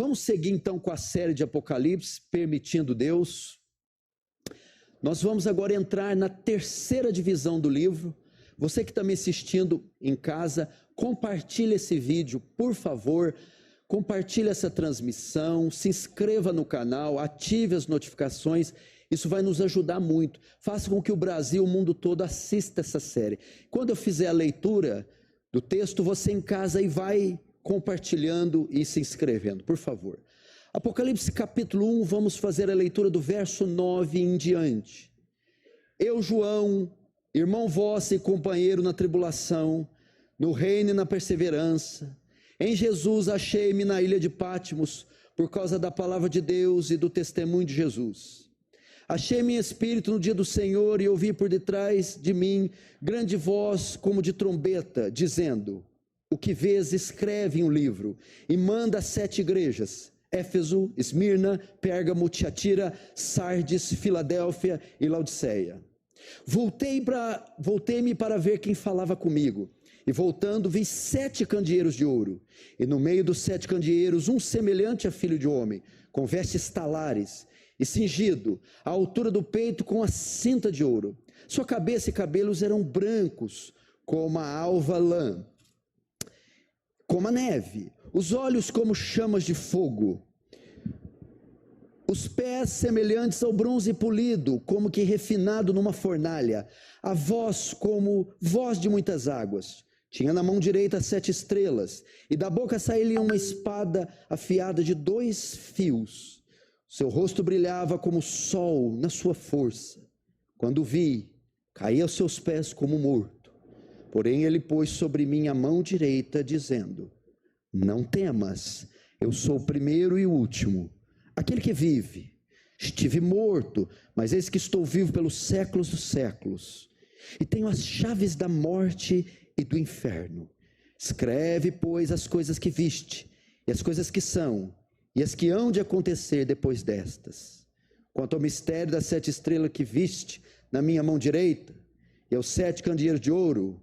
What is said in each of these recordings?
Vamos seguir então com a série de Apocalipse, permitindo Deus. Nós vamos agora entrar na terceira divisão do livro. Você que está me assistindo em casa, compartilhe esse vídeo, por favor. Compartilhe essa transmissão, se inscreva no canal, ative as notificações. Isso vai nos ajudar muito. Faça com que o Brasil, o mundo todo assista essa série. Quando eu fizer a leitura do texto, você em casa aí vai compartilhando e se inscrevendo, por favor. Apocalipse capítulo 1, vamos fazer a leitura do verso 9 em diante. Eu, João, irmão vosso e companheiro na tribulação, no reino e na perseverança, em Jesus achei-me na ilha de Patmos, por causa da palavra de Deus e do testemunho de Jesus. Achei-me em espírito no dia do Senhor e ouvi por detrás de mim grande voz como de trombeta, dizendo: o que vês, escreve em um livro e manda a 7 igrejas: Éfeso, Esmirna, Pérgamo, Tiatira, Sardes, Filadélfia e Laodiceia. Voltei-me para ver quem falava comigo, e voltando vi 7 candeeiros de ouro, e no meio dos 7 candeeiros um semelhante a filho de homem, com vestes talares, e cingido à altura do peito com a cinta de ouro. Sua cabeça e cabelos eram brancos como a alva lã, como a neve, os olhos como chamas de fogo, os pés semelhantes ao bronze polido, como que refinado numa fornalha, a voz como voz de muitas águas. Tinha na mão direita 7 estrelas, e da boca saía-lhe uma espada afiada de 2 fios. Seu rosto brilhava como o sol na sua força. Quando vi, caí aos seus pés como morto. Porém ele pôs sobre mim a mão direita, dizendo: não temas, eu sou o primeiro e o último, aquele que vive. Estive morto, mas eis que estou vivo pelos séculos dos séculos, e tenho as chaves da morte e do inferno. Escreve, pois, as coisas que viste, e as coisas que são, e as que hão de acontecer depois destas. Quanto ao mistério das 7 estrelas que viste na minha mão direita, e aos 7 candeeiros de ouro,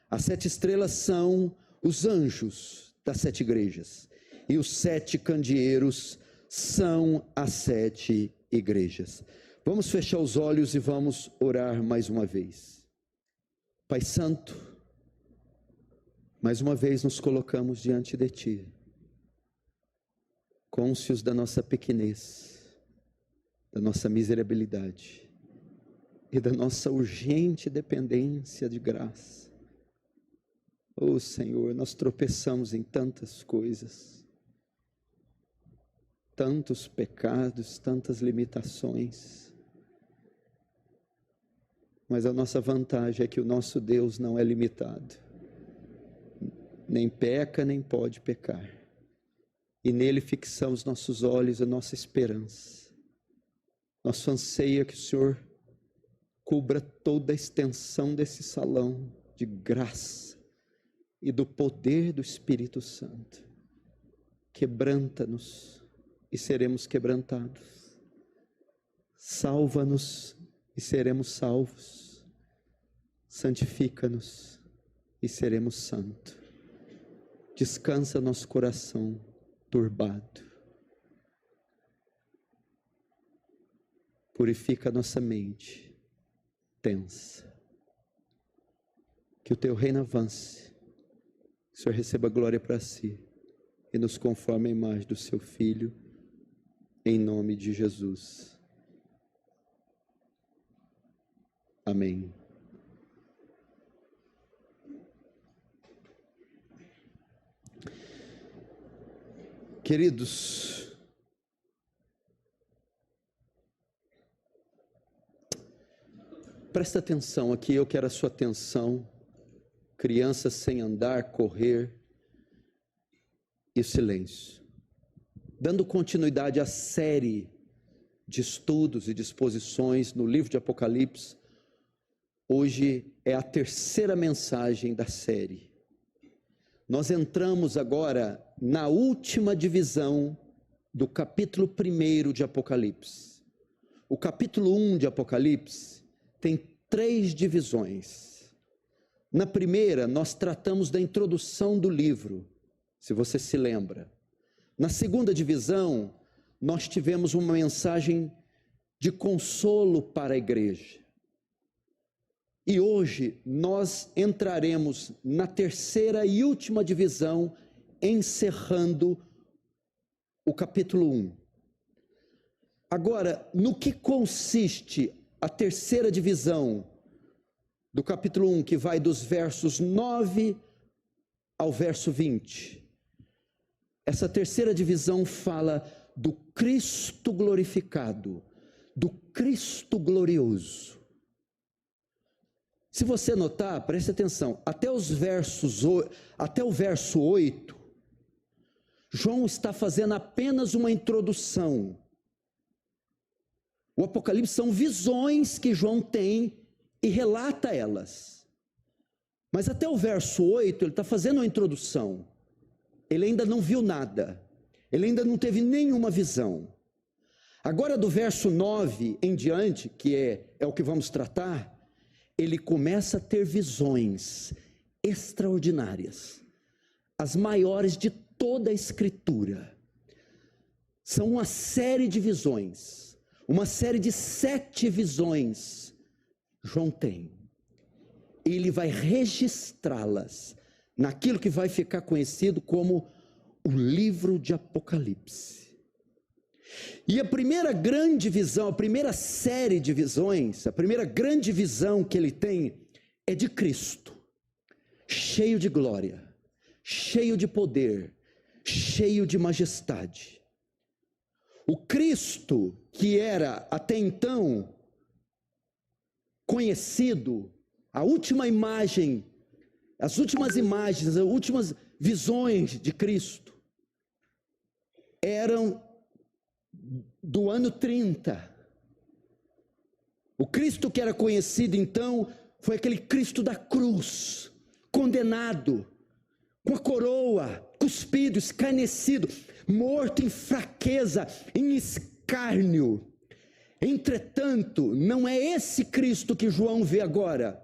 as 7 estrelas são os anjos das 7 igrejas, e os 7 candeeiros são as 7 igrejas. Vamos fechar os olhos e vamos orar mais uma vez. Pai Santo, mais uma vez nos colocamos diante de Ti, cônscios da nossa pequenez, da nossa miserabilidade e da nossa urgente dependência de graça. Oh Senhor, nós tropeçamos em tantas coisas, tantos pecados, tantas limitações, mas a nossa vantagem é que o nosso Deus não é limitado, nem peca, nem pode pecar, e nele fixamos nossos olhos e nossa esperança. Nosso anseio é que o Senhor cubra toda a extensão desse salão de graça e do poder do Espírito Santo. Quebranta-nos e seremos quebrantados. Salva-nos e seremos salvos. Santifica-nos e seremos santos. Descansa nosso coração turbado. Purifica nossa mente tensa. Que o Teu reino avance. Que o Senhor receba glória para si e nos conforme a imagem do Seu Filho, em nome de Jesus. Amém. Queridos, presta atenção aqui, eu quero a sua atenção. Crianças sem andar, correr e silêncio. Dando continuidade à série de estudos e disposições no livro de Apocalipse, hoje é a terceira mensagem da série. Nós entramos agora na última divisão do capítulo 1 de Apocalipse. O capítulo 1 de Apocalipse tem 3 divisões. Na primeira, nós tratamos da introdução do livro, se você se lembra. Na segunda divisão, nós tivemos uma mensagem de consolo para a igreja. E hoje nós entraremos na terceira e última divisão, encerrando o capítulo 1. Agora, no que consiste a terceira divisão do capítulo 1, que vai dos versos 9 ao verso 20? Essa terceira divisão fala do Cristo glorificado, do Cristo glorioso. Se você notar, preste atenção, até o verso 8, João está fazendo apenas uma introdução. O Apocalipse são visões que João tem e relata elas. Mas até o verso 8, ele está fazendo uma introdução. Ele ainda não viu nada. Ele ainda não teve nenhuma visão. Agora do verso 9 em diante, que é o que vamos tratar, ele começa a ter visões extraordinárias, as maiores de toda a Escritura. São uma série de visões, uma série de 7 visões João tem. Ele vai registrá-las naquilo que vai ficar conhecido como o livro de Apocalipse. E a primeira grande visão, a primeira série de visões, a primeira grande visão que ele tem é de Cristo, cheio de glória, cheio de poder, cheio de majestade. O Cristo que era até então conhecido, a última imagem, as últimas imagens, as últimas visões de Cristo eram do ano 30. O Cristo que era conhecido então foi aquele Cristo da cruz, condenado, com a coroa, cuspido, escarnecido, morto em fraqueza, em escárnio. Entretanto, não é esse Cristo que João vê agora.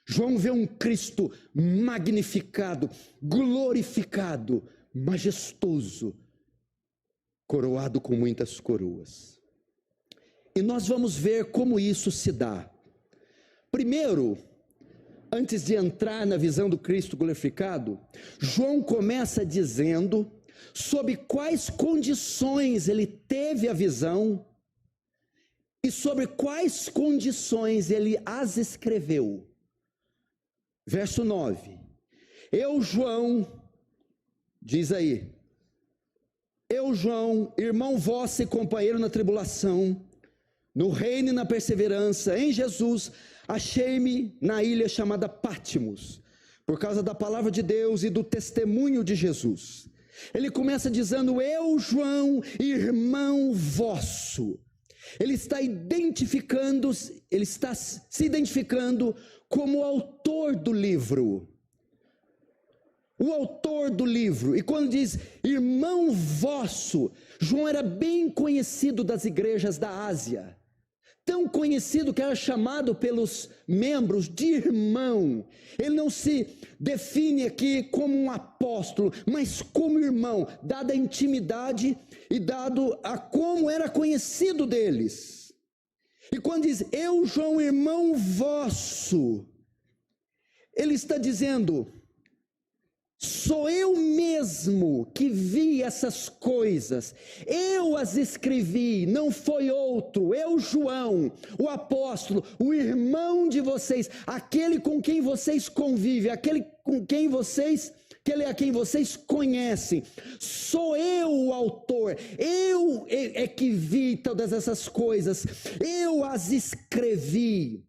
João vê um Cristo magnificado, glorificado, majestoso, coroado com muitas coroas. E nós vamos ver como isso se dá. Primeiro, antes de entrar na visão do Cristo glorificado, João começa dizendo sob quais condições ele teve a visão e sobre quais condições ele as escreveu. Verso 9, eu, João, diz aí, eu, João, irmão vosso e companheiro na tribulação, no reino e na perseverança, em Jesus, achei-me na ilha chamada Patmos, por causa da palavra de Deus e do testemunho de Jesus. Ele começa dizendo, eu, João, irmão vosso. Ele está se identificando como o autor do livro. O autor do livro. E quando diz irmão vosso, João era bem conhecido das igrejas da Ásia. Tão conhecido que era chamado pelos membros de irmão. Ele não se define aqui como um apóstolo, mas como irmão, dada a intimidade e dado a como era conhecido deles. E quando diz, eu, João, irmão vosso, ele está dizendo, sou eu mesmo que vi essas coisas, eu as escrevi, não foi outro, eu, João, o apóstolo, o irmão de vocês, aquele com quem vocês convivem, aquele com quem vocês, aquele a quem vocês conhecem, sou eu o autor, eu é que vi todas essas coisas, eu as escrevi.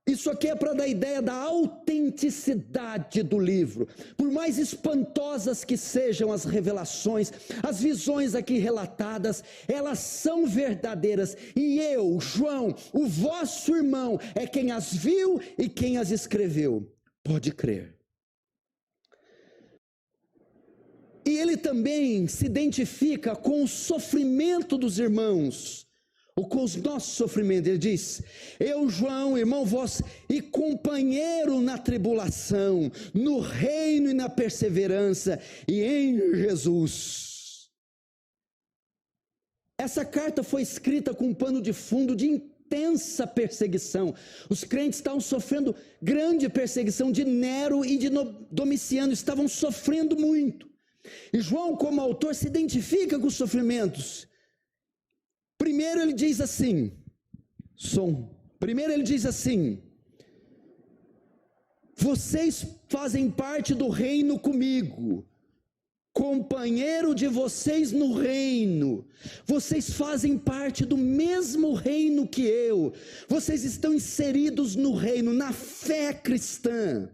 Isso aqui é para dar ideia da autenticidade do livro. Por mais espantosas que sejam as revelações, as visões aqui relatadas, elas são verdadeiras. E eu, João, o vosso irmão, é quem as viu e quem as escreveu. Pode crer. E ele também se identifica com o sofrimento dos irmãos, ou com os nossos sofrimentos. Ele diz, eu, João, irmão vosso e companheiro na tribulação, no reino e na perseverança e em Jesus. Essa carta foi escrita com um pano de fundo de intensa perseguição. Os crentes estavam sofrendo grande perseguição de Nero e de Domiciano, estavam sofrendo muito. E João, como autor, se identifica com os sofrimentos. Primeiro ele diz assim, vocês fazem parte do reino comigo, companheiro de vocês no reino, vocês fazem parte do mesmo reino que eu, vocês estão inseridos no reino, na fé cristã.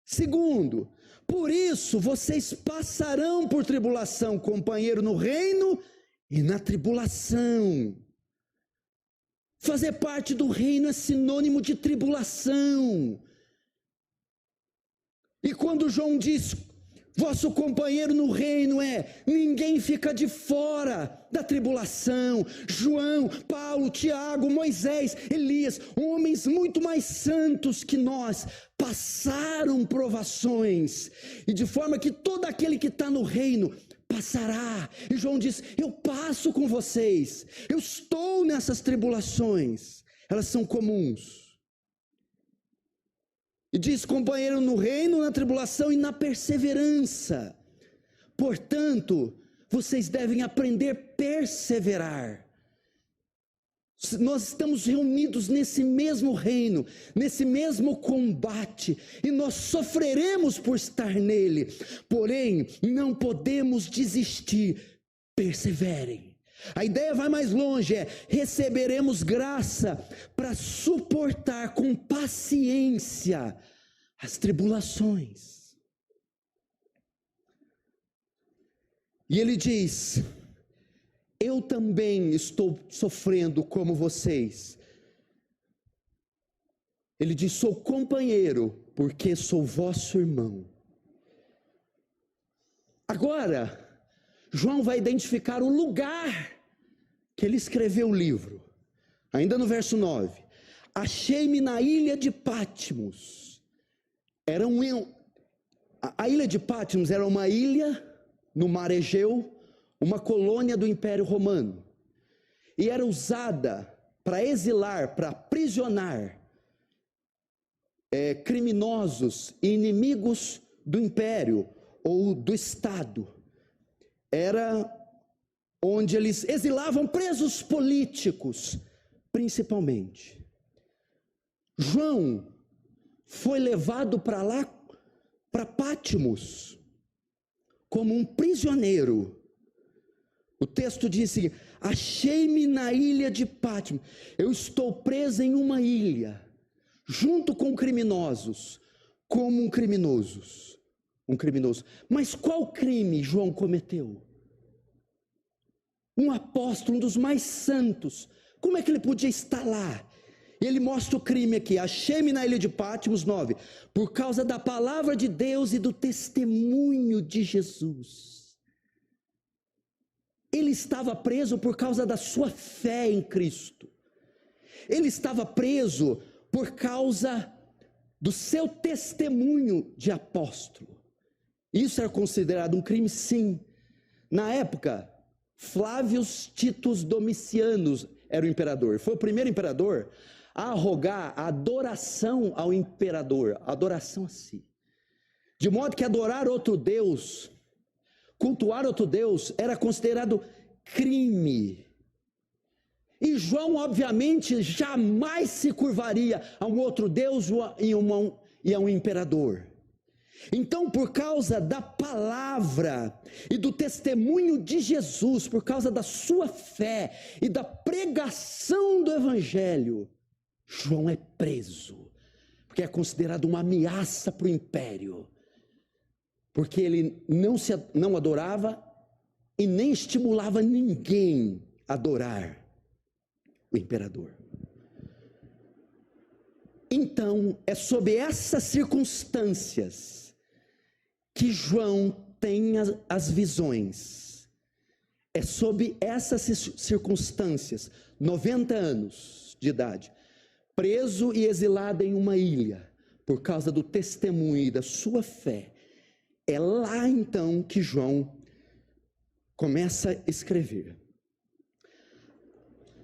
Segundo, por isso vocês passarão por tribulação, companheiro no reino e na tribulação. Fazer parte do reino é sinônimo de tribulação. E quando João diz, vosso companheiro no reino ninguém fica de fora da tribulação. João, Paulo, Tiago, Moisés, Elias, homens muito mais santos que nós, passaram provações, e de forma que todo aquele que está no reino passará. E João diz, eu passo com vocês, eu estou nessas tribulações, elas são comuns. E diz, companheiro no reino, na tribulação e na perseverança. Portanto, vocês devem aprender a perseverar. Nós estamos reunidos nesse mesmo reino, nesse mesmo combate, e nós sofreremos por estar nele. Porém, não podemos desistir. Perseverem. A ideia vai mais longe, receberemos graça para suportar com paciência as tribulações. E ele diz, eu também estou sofrendo como vocês. Ele diz, sou companheiro, porque sou vosso irmão. Agora, João vai identificar o lugar que ele escreveu o livro. Ainda no verso 9. Achei-me na ilha de Patmos. A ilha de Patmos era uma ilha no mar Egeu, uma colônia do Império Romano. E era usada para exilar, para aprisionar criminosos e inimigos do Império ou do Estado. Era onde eles exilavam presos políticos, principalmente. João foi levado para lá, para Patmos, como um prisioneiro. O texto diz assim, achei-me na ilha de Patmos. Eu estou preso em uma ilha, junto com criminosos, como um criminoso. Mas qual crime João cometeu? Um apóstolo, um dos mais santos, como é que ele podia estar lá? E ele mostra o crime aqui, achei-me na ilha de Patmos, 9, por causa da palavra de Deus e do testemunho de Jesus. Ele estava preso por causa da sua fé em Cristo. Ele estava preso por causa do seu testemunho de apóstolo. Isso era considerado um crime, sim. Na época, Flávio Titus Domiciano era o imperador. Foi o primeiro imperador a arrogar a adoração ao imperador, a adoração a si. De modo que adorar outro Deus, cultuar outro Deus, era considerado crime. E João, obviamente, jamais se curvaria a um outro Deus e a um imperador. Então, por causa da palavra e do testemunho de Jesus, por causa da sua fé e da pregação do evangelho, João é preso, porque é considerado uma ameaça para o império, porque ele não adorava e nem estimulava ninguém a adorar o imperador. Então, é sob essas circunstâncias que João tem as visões. É sob essas circunstâncias, 90 anos de idade, preso e exilado em uma ilha, por causa do testemunho e da sua fé. É lá então que João começa a escrever.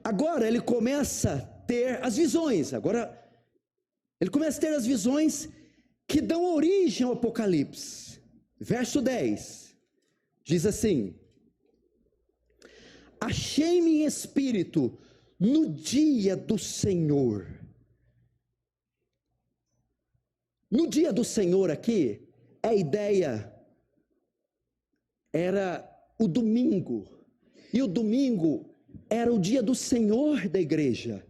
Agora ele começa a ter as visões. Agora ele começa a ter as visões que dão origem ao Apocalipse. Verso 10 diz assim: achei-me em espírito no dia do Senhor. No dia do Senhor aqui, a ideia era o domingo, e o domingo era o dia do Senhor da igreja.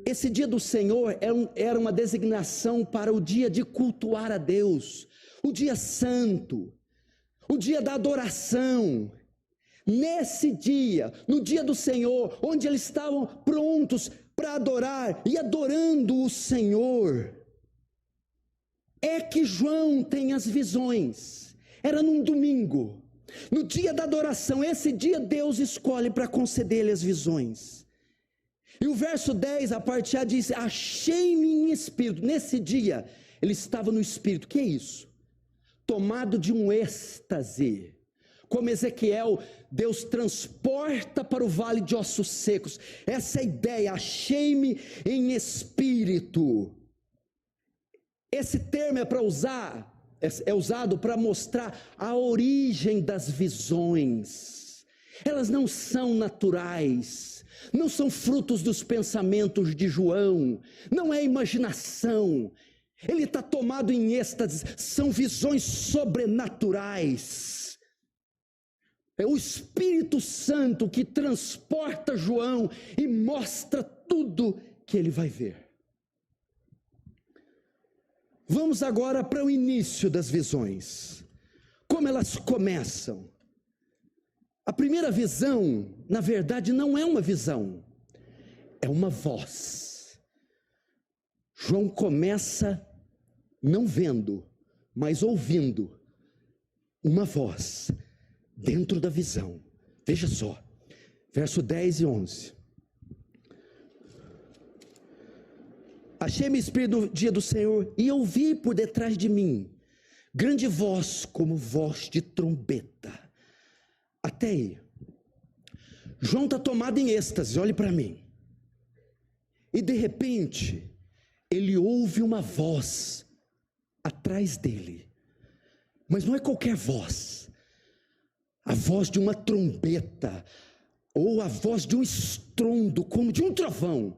Esse dia do Senhor era uma designação para o dia de cultuar a Deus, o dia santo, o dia da adoração. Nesse dia, no dia do Senhor, onde eles estavam prontos para adorar e adorando o Senhor, é que João tem as visões. Era num domingo, no dia da adoração. Esse dia Deus escolhe para conceder-lhe as visões. E o verso 10, a parte A diz: achei-me em espírito. Nesse dia, ele estava no espírito. Que é isso? Tomado de um êxtase. Como Ezequiel, Deus transporta para o vale de ossos secos. Essa é a ideia, achei-me em espírito. Esse termo é usado para mostrar a origem das visões. Elas não são naturais, não são frutos dos pensamentos de João, não é imaginação. Ele está tomado em êxtase, são visões sobrenaturais. É o Espírito Santo que transporta João e mostra tudo que ele vai ver. Vamos agora para o início das visões. Como elas começam? A primeira visão, na verdade, não é uma visão, é uma voz. João começa não vendo, mas ouvindo uma voz dentro da visão. Veja só, verso 10 e 11. Achei-me espírito no dia do Senhor e ouvi por detrás de mim grande voz como voz de trombeta. Até aí, João está tomado em êxtase, olhe para mim. E de repente, ele ouve uma voz atrás dele. Mas não é qualquer voz. A voz de uma trombeta, ou a voz de um estrondo, como de um trovão.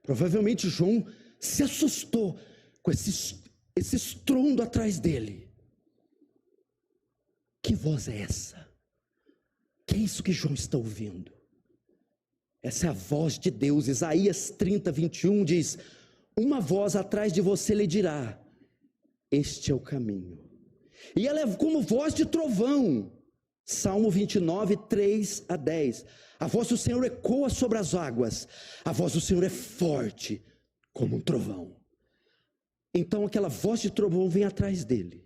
Provavelmente João se assustou com esse estrondo atrás dele. Que voz é essa? Que é isso que João está ouvindo? Essa é a voz de Deus. Isaías 30, 21 diz: uma voz atrás de você lhe dirá: este é o caminho. E ela é como voz de trovão. Salmo 29, 3 a 10. A voz do Senhor ecoa sobre as águas. A voz do Senhor é forte como um trovão. Então aquela voz de trovão vem atrás dele.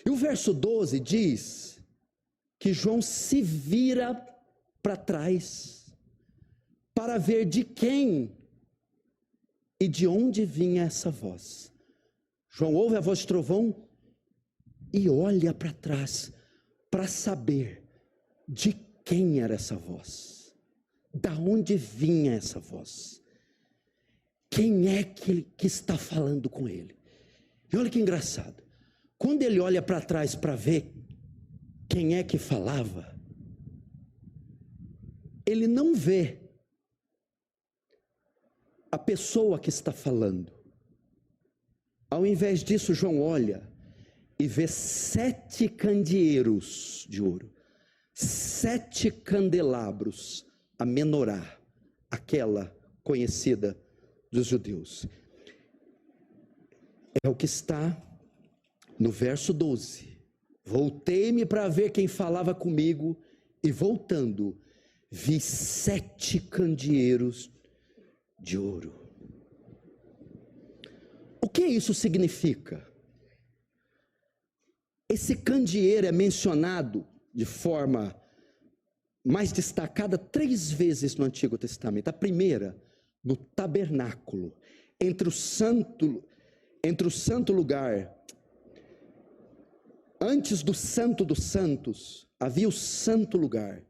E o verso 12 diz que João se vira para trás para ver de quem e de onde vinha essa voz. João ouve a voz de trovão e olha para trás para saber de quem era essa voz, da onde vinha essa voz, quem é que está falando com ele. E olha que engraçado, quando ele olha para trás para ver quem é que falava, ele não vê a pessoa que está falando. Ao invés disso, João olha e vê 7 candeeiros de ouro, 7 candelabros, a menorá, aquela conhecida dos judeus. É o que está no verso 12. Voltei-me para ver quem falava comigo, e voltando, vi 7 candeeiros de ouro. O que isso significa? Esse candeeiro é mencionado de forma mais destacada 3 vezes no Antigo Testamento. A primeira, no tabernáculo, entre o santo lugar, antes do santo dos santos, havia o santo lugar,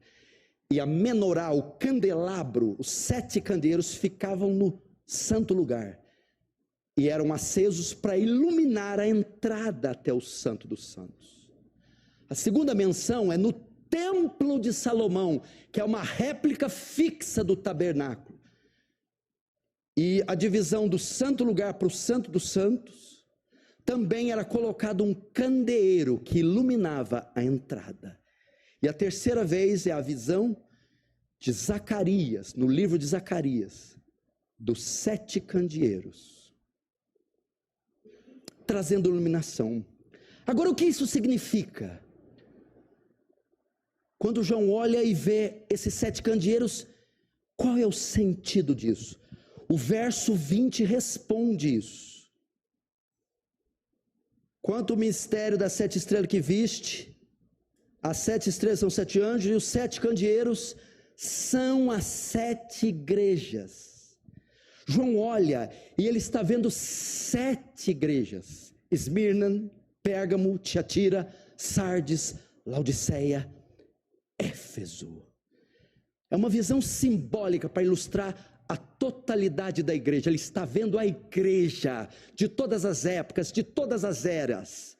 e a menorá, o candelabro, os 7 candeeiros ficavam no santo lugar e eram acesos para iluminar a entrada até o Santo dos Santos. A segunda menção é no Templo de Salomão, que é uma réplica fixa do tabernáculo. E a divisão do santo lugar para o Santo dos Santos, também era colocado um candeeiro que iluminava a entrada. E a terceira vez é a visão de Zacarias, no livro de Zacarias, dos 7 candeeiros, trazendo iluminação. Agora, o que isso significa? Quando João olha e vê esses 7 candeeiros, qual é o sentido disso? O verso 20 responde isso. Quanto ao mistério das 7 estrelas que viste, as 7 estrelas são 7 anjos e os 7 candeeiros são as 7 igrejas. João olha e ele está vendo 7 igrejas: Esmirna, Pérgamo, Tiatira, Sardes, Laodiceia, Éfeso. É uma visão simbólica para ilustrar a totalidade da igreja. Ele está vendo a igreja de todas as épocas, de todas as eras.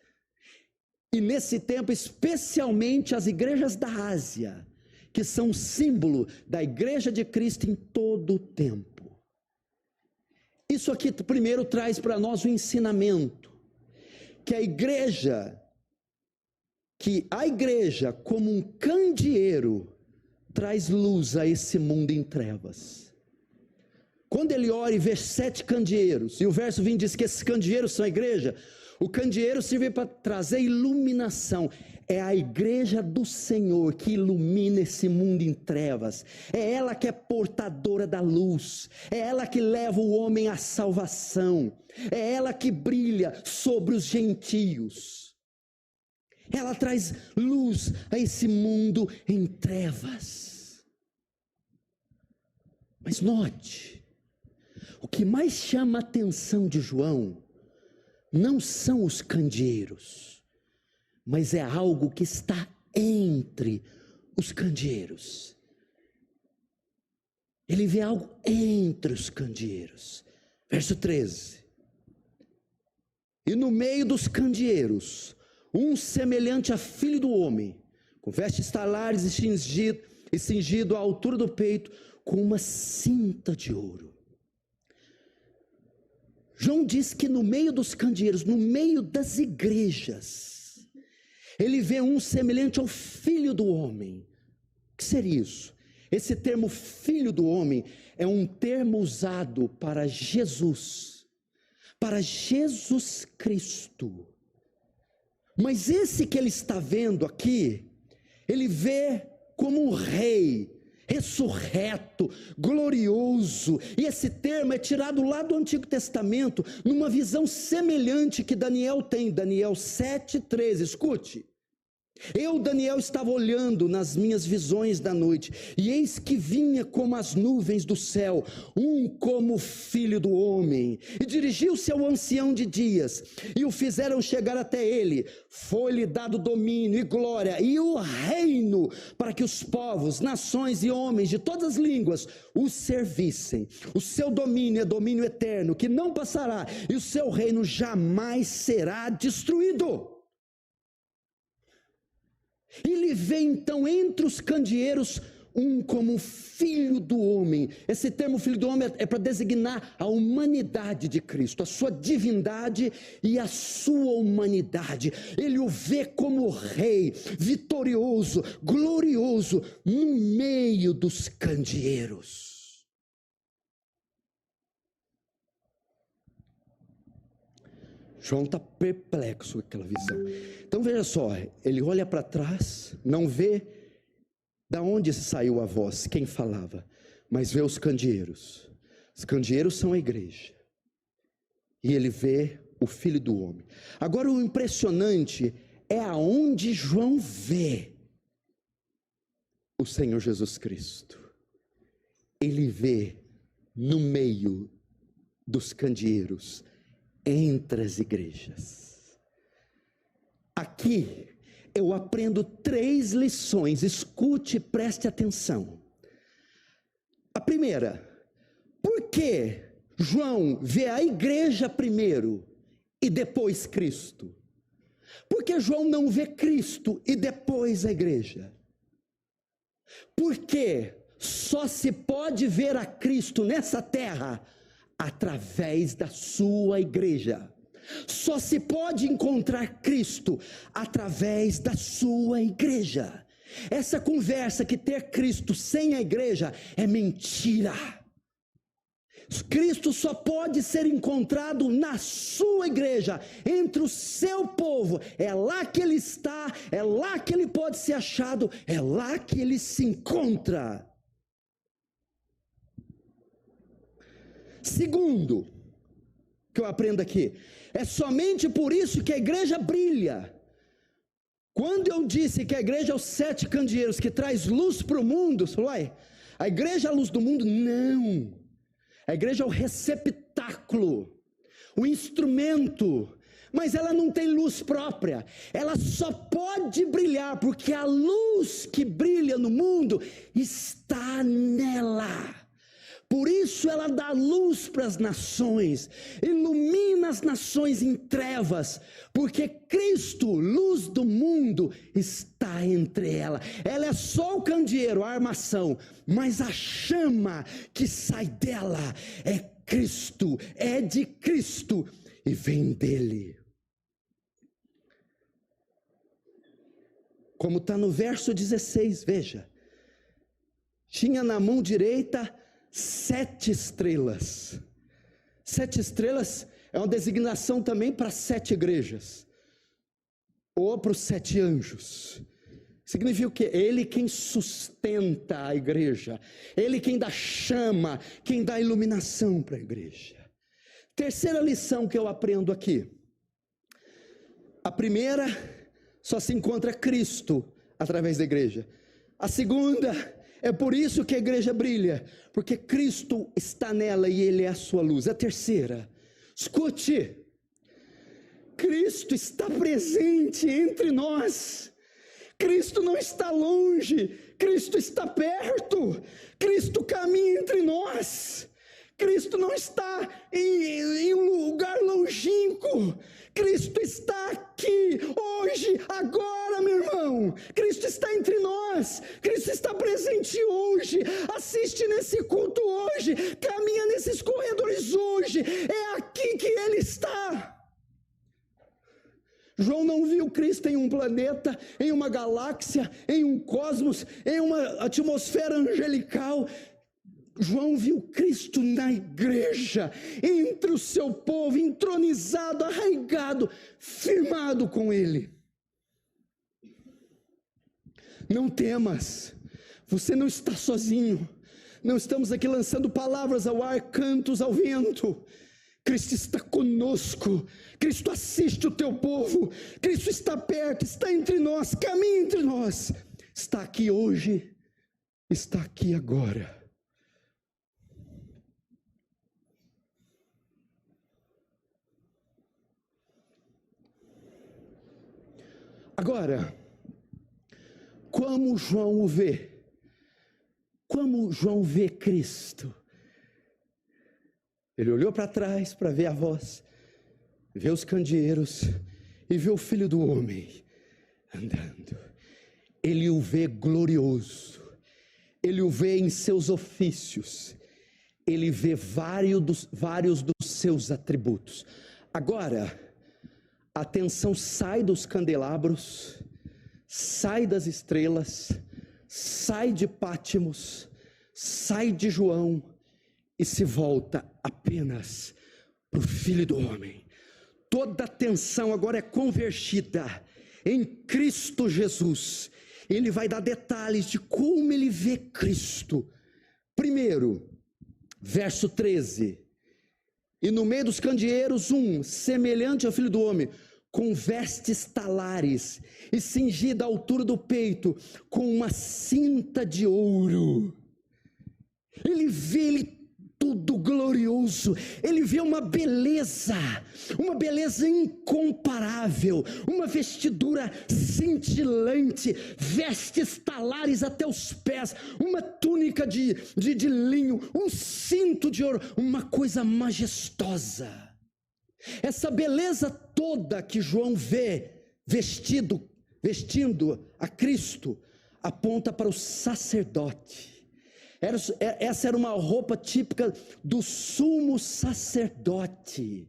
E nesse tempo, especialmente as igrejas da Ásia, que são um símbolo da igreja de Cristo em todo o tempo. Isso aqui primeiro traz para nós o ensinamento, que a igreja como um candeeiro traz luz a esse mundo em trevas. Quando ele ora e vê 7 candeeiros, e o verso 20 diz que esses candeeiros são a igreja, o candeeiro serve para trazer iluminação. É a igreja do Senhor que ilumina esse mundo em trevas. É ela que é portadora da luz. É ela que leva o homem à salvação. É ela que brilha sobre os gentios. Ela traz luz a esse mundo em trevas. Mas note, o que mais chama a atenção de João não são os candeeiros, mas é algo que está entre os candeeiros. Ele vê algo entre os candeeiros. Verso 13. E no meio dos candeeiros, um semelhante a filho do homem, com vestes talares e cingido à altura do peito, com uma cinta de ouro. João diz que no meio dos candeeiros, no meio das igrejas, ele vê um semelhante ao filho do homem. O que seria isso? Esse termo filho do homem é um termo usado para Jesus Cristo. Mas esse que ele está vendo aqui, ele vê como um rei, ressurreto, glorioso, e esse termo é tirado lá do Antigo Testamento, numa visão semelhante que Daniel tem, Daniel 7,13, escute. Eu, Daniel, estava olhando nas minhas visões da noite, e eis que vinha como as nuvens do céu, um como filho do homem, e dirigiu-se ao ancião de dias, e o fizeram chegar até ele. Foi-lhe dado domínio e glória, e o reino, para que os povos, nações e homens de todas as línguas o servissem. O seu domínio é domínio eterno, que não passará, e o seu reino jamais será destruído. Ele vê então entre os candeeiros um como filho do homem. Esse termo filho do homem é para designar a humanidade de Cristo, a sua divindade e a sua humanidade. Ele o vê como rei, vitorioso, glorioso, no meio dos candeeiros. João está perplexo com aquela visão. Então veja só, ele olha para trás, não vê da onde saiu a voz, quem falava, mas vê os candeeiros. Os candeeiros são a igreja. E ele vê o Filho do Homem. Agora o impressionante é aonde João vê o Senhor Jesus Cristo. Ele vê no meio dos candeeiros, entre as igrejas. Aqui eu aprendo 3 lições. Escute e preste atenção. A primeira, por que João vê a igreja primeiro e depois Cristo? Por que João não vê Cristo e depois a igreja? Porque só se pode ver a Cristo nessa terra através da sua igreja. Só se pode encontrar Cristo através da sua igreja. Essa conversa que ter Cristo sem a igreja é mentira. Cristo só pode ser encontrado na sua igreja, entre o seu povo. É lá que ele está, é lá que ele pode ser achado, é lá que ele se encontra. Segundo, que eu aprendo aqui, é somente por isso que a igreja brilha. Quando eu disse que a igreja é os 7 candeeiros que traz luz para o mundo, você falou, a igreja é a luz do mundo? Não. A igreja é o receptáculo, o instrumento, mas ela não tem luz própria. Ela só pode brilhar porque a luz que brilha no mundo está nela. Por isso ela dá luz para as nações, ilumina as nações em trevas, porque Cristo, luz do mundo, está entre ela. Ela é só o candeeiro, a armação, mas a chama que sai dela é Cristo, é de Cristo e vem dele. Como está no verso 16, veja, tinha na mão direita 7 estrelas. 7 estrelas é uma designação também para 7 igrejas, ou para os 7 anjos. Significa o quê? Ele quem sustenta a igreja, ele quem dá chama, quem dá iluminação para a igreja. Terceira lição que eu aprendo aqui. A primeira, só se encontra Cristo através da igreja. A segunda, é por isso que a igreja brilha, porque Cristo está nela e ele é a sua luz. A terceira, escute, Cristo está presente entre nós. Cristo não está longe, Cristo está perto, Cristo caminha entre nós. Cristo não está em um lugar longínquo, Cristo está aqui, hoje, agora, meu irmão. Cristo está entre nós, Cristo está presente hoje, assiste nesse culto hoje, caminha nesses corredores hoje, é aqui que Ele está. João não viu Cristo em um planeta, em uma galáxia, em um cosmos, em uma atmosfera angelical. João viu Cristo na igreja, entre o seu povo, entronizado, arraigado, firmado com Ele. Não temas, você não está sozinho, não estamos aqui lançando palavras ao ar, cantos ao vento. Cristo está conosco, Cristo assiste o teu povo, Cristo está perto, está entre nós, caminha entre nós, está aqui hoje, está aqui agora. Agora, como João o vê? Como João vê Cristo? Ele olhou para trás para ver a voz, vê os candeeiros e vê o Filho do Homem andando. Ele o vê glorioso, ele o vê em seus ofícios, ele vê vários dos seus atributos. Agora, a atenção sai dos candelabros, sai das estrelas, sai de Pátimos, sai de João e se volta apenas para o Filho do Homem. Toda a atenção agora é convergida em Cristo Jesus. Ele vai dar detalhes de como ele vê Cristo. Primeiro, verso 13. E no meio dos candeeiros, semelhante ao Filho do Homem, com vestes talares, e cingida à altura do peito, com uma cinta de ouro. Ele tudo glorioso. Ele vê uma beleza incomparável, uma vestidura cintilante, vestes talares até os pés, uma túnica de linho, um cinto de ouro, uma coisa majestosa. Essa beleza toda que João vê vestindo a Cristo, aponta para o sacerdote. Essa era uma roupa típica do sumo sacerdote.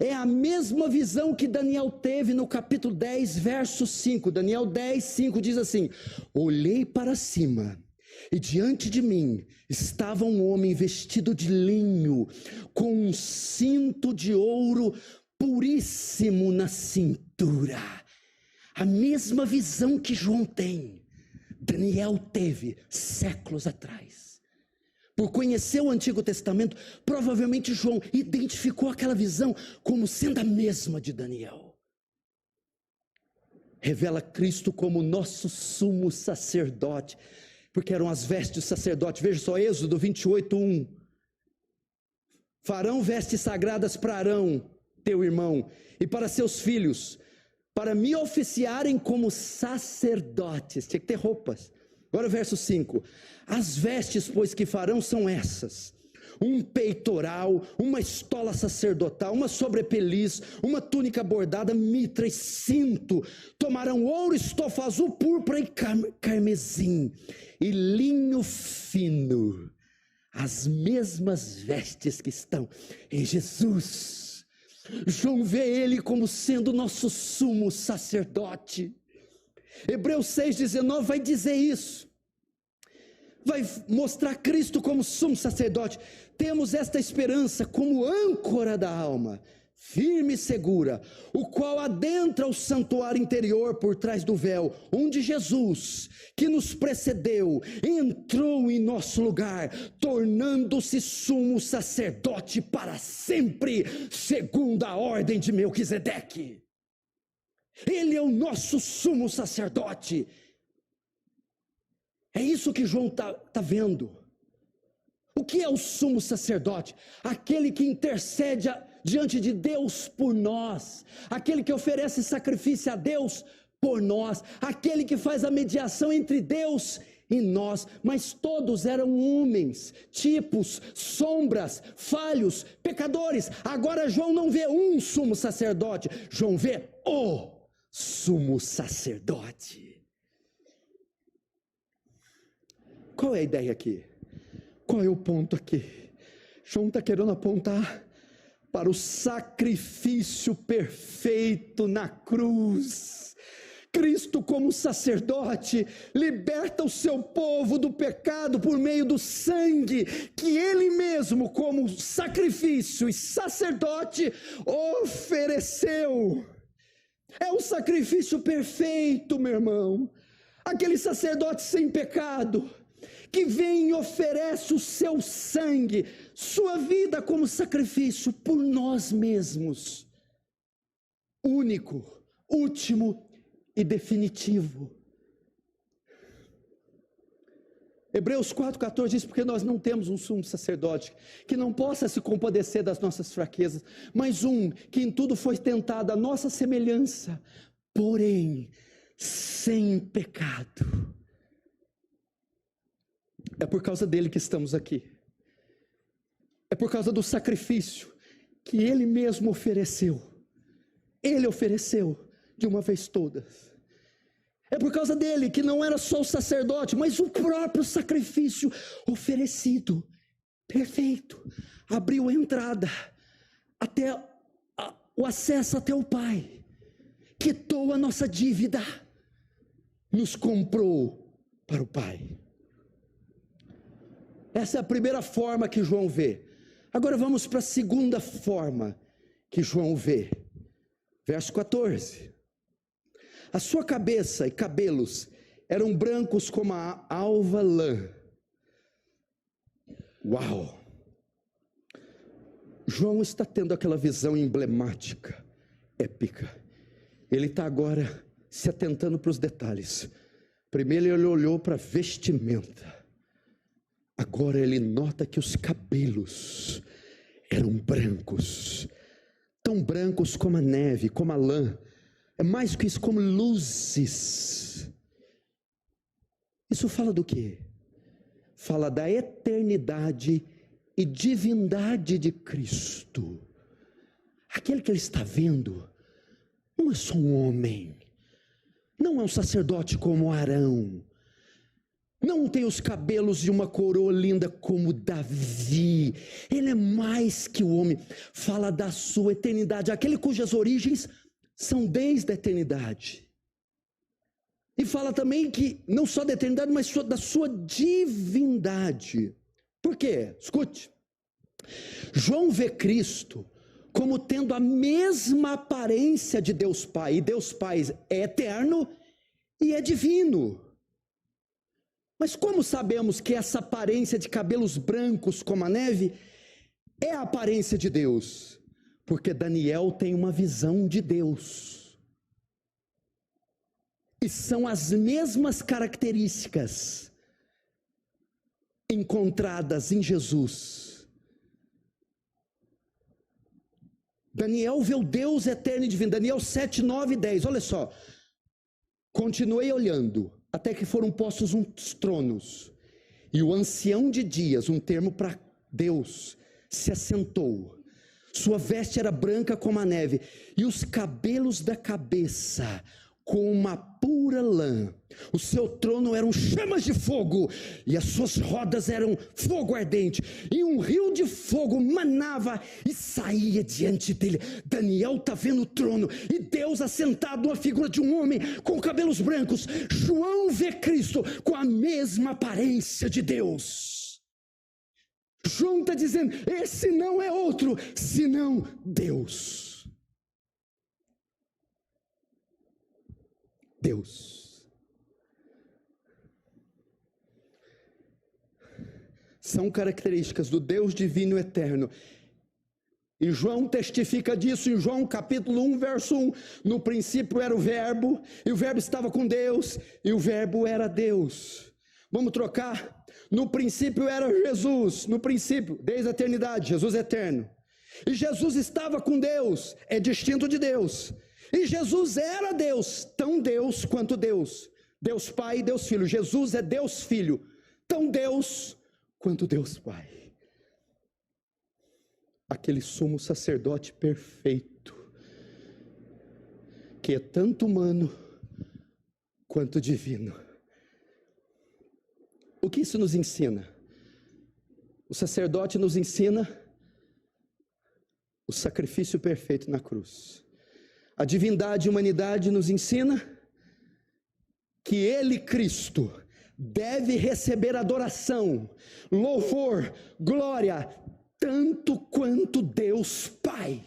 É a mesma visão que Daniel teve no capítulo 10, verso 5. Daniel 10, 5 diz assim: olhei para cima, e diante de mim estava um homem vestido de linho, com um cinto de ouro puríssimo na cintura. A mesma visão que João tem, Daniel teve séculos atrás. Por conhecer o Antigo Testamento, provavelmente João identificou aquela visão como sendo a mesma de Daniel. Revela Cristo como nosso sumo sacerdote, porque eram as vestes do sacerdote. Veja só, Êxodo 28, 1. Farão vestes sagradas para Arão, teu irmão, e para seus filhos, para me oficiarem como sacerdotes. Tinha que ter roupas. Agora o verso 5. As vestes, pois, que farão são essas: um peitoral, uma estola sacerdotal, uma sobrepeliz, uma túnica bordada, mitra e cinto. Tomarão ouro, estofa azul, púrpura e carmesim, e linho fino. As mesmas vestes que estão em Jesus. João vê ele como sendo nosso sumo sacerdote. Hebreus 6,19 vai dizer isso. Vai mostrar Cristo como sumo sacerdote. Temos esta esperança como âncora da alma, firme e segura, o qual adentra o santuário interior por trás do véu, onde Jesus, que nos precedeu, entrou em nosso lugar, tornando-se sumo sacerdote para sempre, segundo a ordem de Melquisedeque. Ele é o nosso sumo sacerdote. É isso que João está vendo. O que é o sumo sacerdote? Aquele que intercede diante de Deus por nós, aquele que oferece sacrifício a Deus por nós, aquele que faz a mediação entre Deus e nós. Mas todos eram homens, tipos, sombras, falhos, pecadores. Agora João não vê um sumo sacerdote, João vê o sumo sacerdote. Qual é a ideia aqui? Qual é o ponto aqui? João está querendo apontar para o sacrifício perfeito na cruz. Cristo, como sacerdote, liberta o seu povo do pecado por meio do sangue que Ele mesmo, como sacrifício e sacerdote, ofereceu. É o sacrifício perfeito, meu irmão. Aquele sacerdote sem pecado, que vem e oferece o seu sangue, sua vida como sacrifício por nós mesmos. Único, último e definitivo. Hebreus 4,14 diz: porque nós não temos um sumo sacerdote que não possa se compadecer das nossas fraquezas, mas um que em tudo foi tentado à nossa semelhança, porém sem pecado. É por causa dele que estamos aqui. É por causa do sacrifício que ele mesmo ofereceu. Ele ofereceu de uma vez todas. É por causa dele que não era só o sacerdote, mas o próprio sacrifício oferecido, perfeito, abriu a entrada até o acesso até o Pai, quitou a nossa dívida, nos comprou para o Pai. Essa é a primeira forma que João vê. Agora vamos para a segunda forma que João vê. Verso 14. A sua cabeça e cabelos eram brancos como a alva lã. Uau! João está tendo aquela visão emblemática, épica. Ele está agora se atentando para os detalhes. Primeiro ele olhou para a vestimenta. Agora ele nota que os cabelos eram brancos, tão brancos como a neve, como a lã. É mais que isso, como luzes. Isso fala do quê? Fala da eternidade e divindade de Cristo. Aquele que ele está vendo não é só um homem, não é um sacerdote como Arão, não tem os cabelos de uma coroa linda como Davi. Ele é mais que o homem. Fala da sua eternidade, aquele cujas origens são desde a eternidade. E fala também que não só da eternidade, mas da sua divindade. Por quê? Escute. João vê Cristo como tendo a mesma aparência de Deus Pai. E Deus Pai é eterno e é divino. Mas como sabemos que essa aparência de cabelos brancos como a neve é a aparência de Deus? Porque Daniel tem uma visão de Deus. E são as mesmas características encontradas em Jesus. Daniel vê o Deus eterno e divino. Daniel 7, 9 e 10. Olha só. Continuei olhando, até que foram postos uns tronos, e o ancião de dias, um termo para Deus, se assentou. Sua veste era branca como a neve, e os cabelos da cabeça com uma pura lã. O seu trono eram chamas de fogo, e as suas rodas eram fogo ardente, e um rio de fogo manava e saía diante dele. Daniel está vendo o trono, e Deus assentado na figura de um homem com cabelos brancos. João vê Cristo com a mesma aparência de Deus. João está dizendo, esse não é outro, senão Deus. Deus. São características do Deus divino e eterno. E João testifica disso em João capítulo 1, verso 1. No princípio era o verbo, e o verbo estava com Deus, e o verbo era Deus. Vamos trocar? No princípio era Jesus, no princípio, desde a eternidade, Jesus é eterno. E Jesus estava com Deus, é distinto de Deus. E Jesus era Deus, tão Deus quanto Deus. Deus Pai e Deus Filho. Jesus é Deus Filho, tão Deus quanto Deus Pai. Aquele sumo sacerdote perfeito, que é tanto humano quanto divino. O que isso nos ensina? O sacerdote nos ensina o sacrifício perfeito na cruz. A divindade e a humanidade nos ensina que Ele, Cristo, deve receber adoração, louvor, glória, tanto quanto Deus Pai.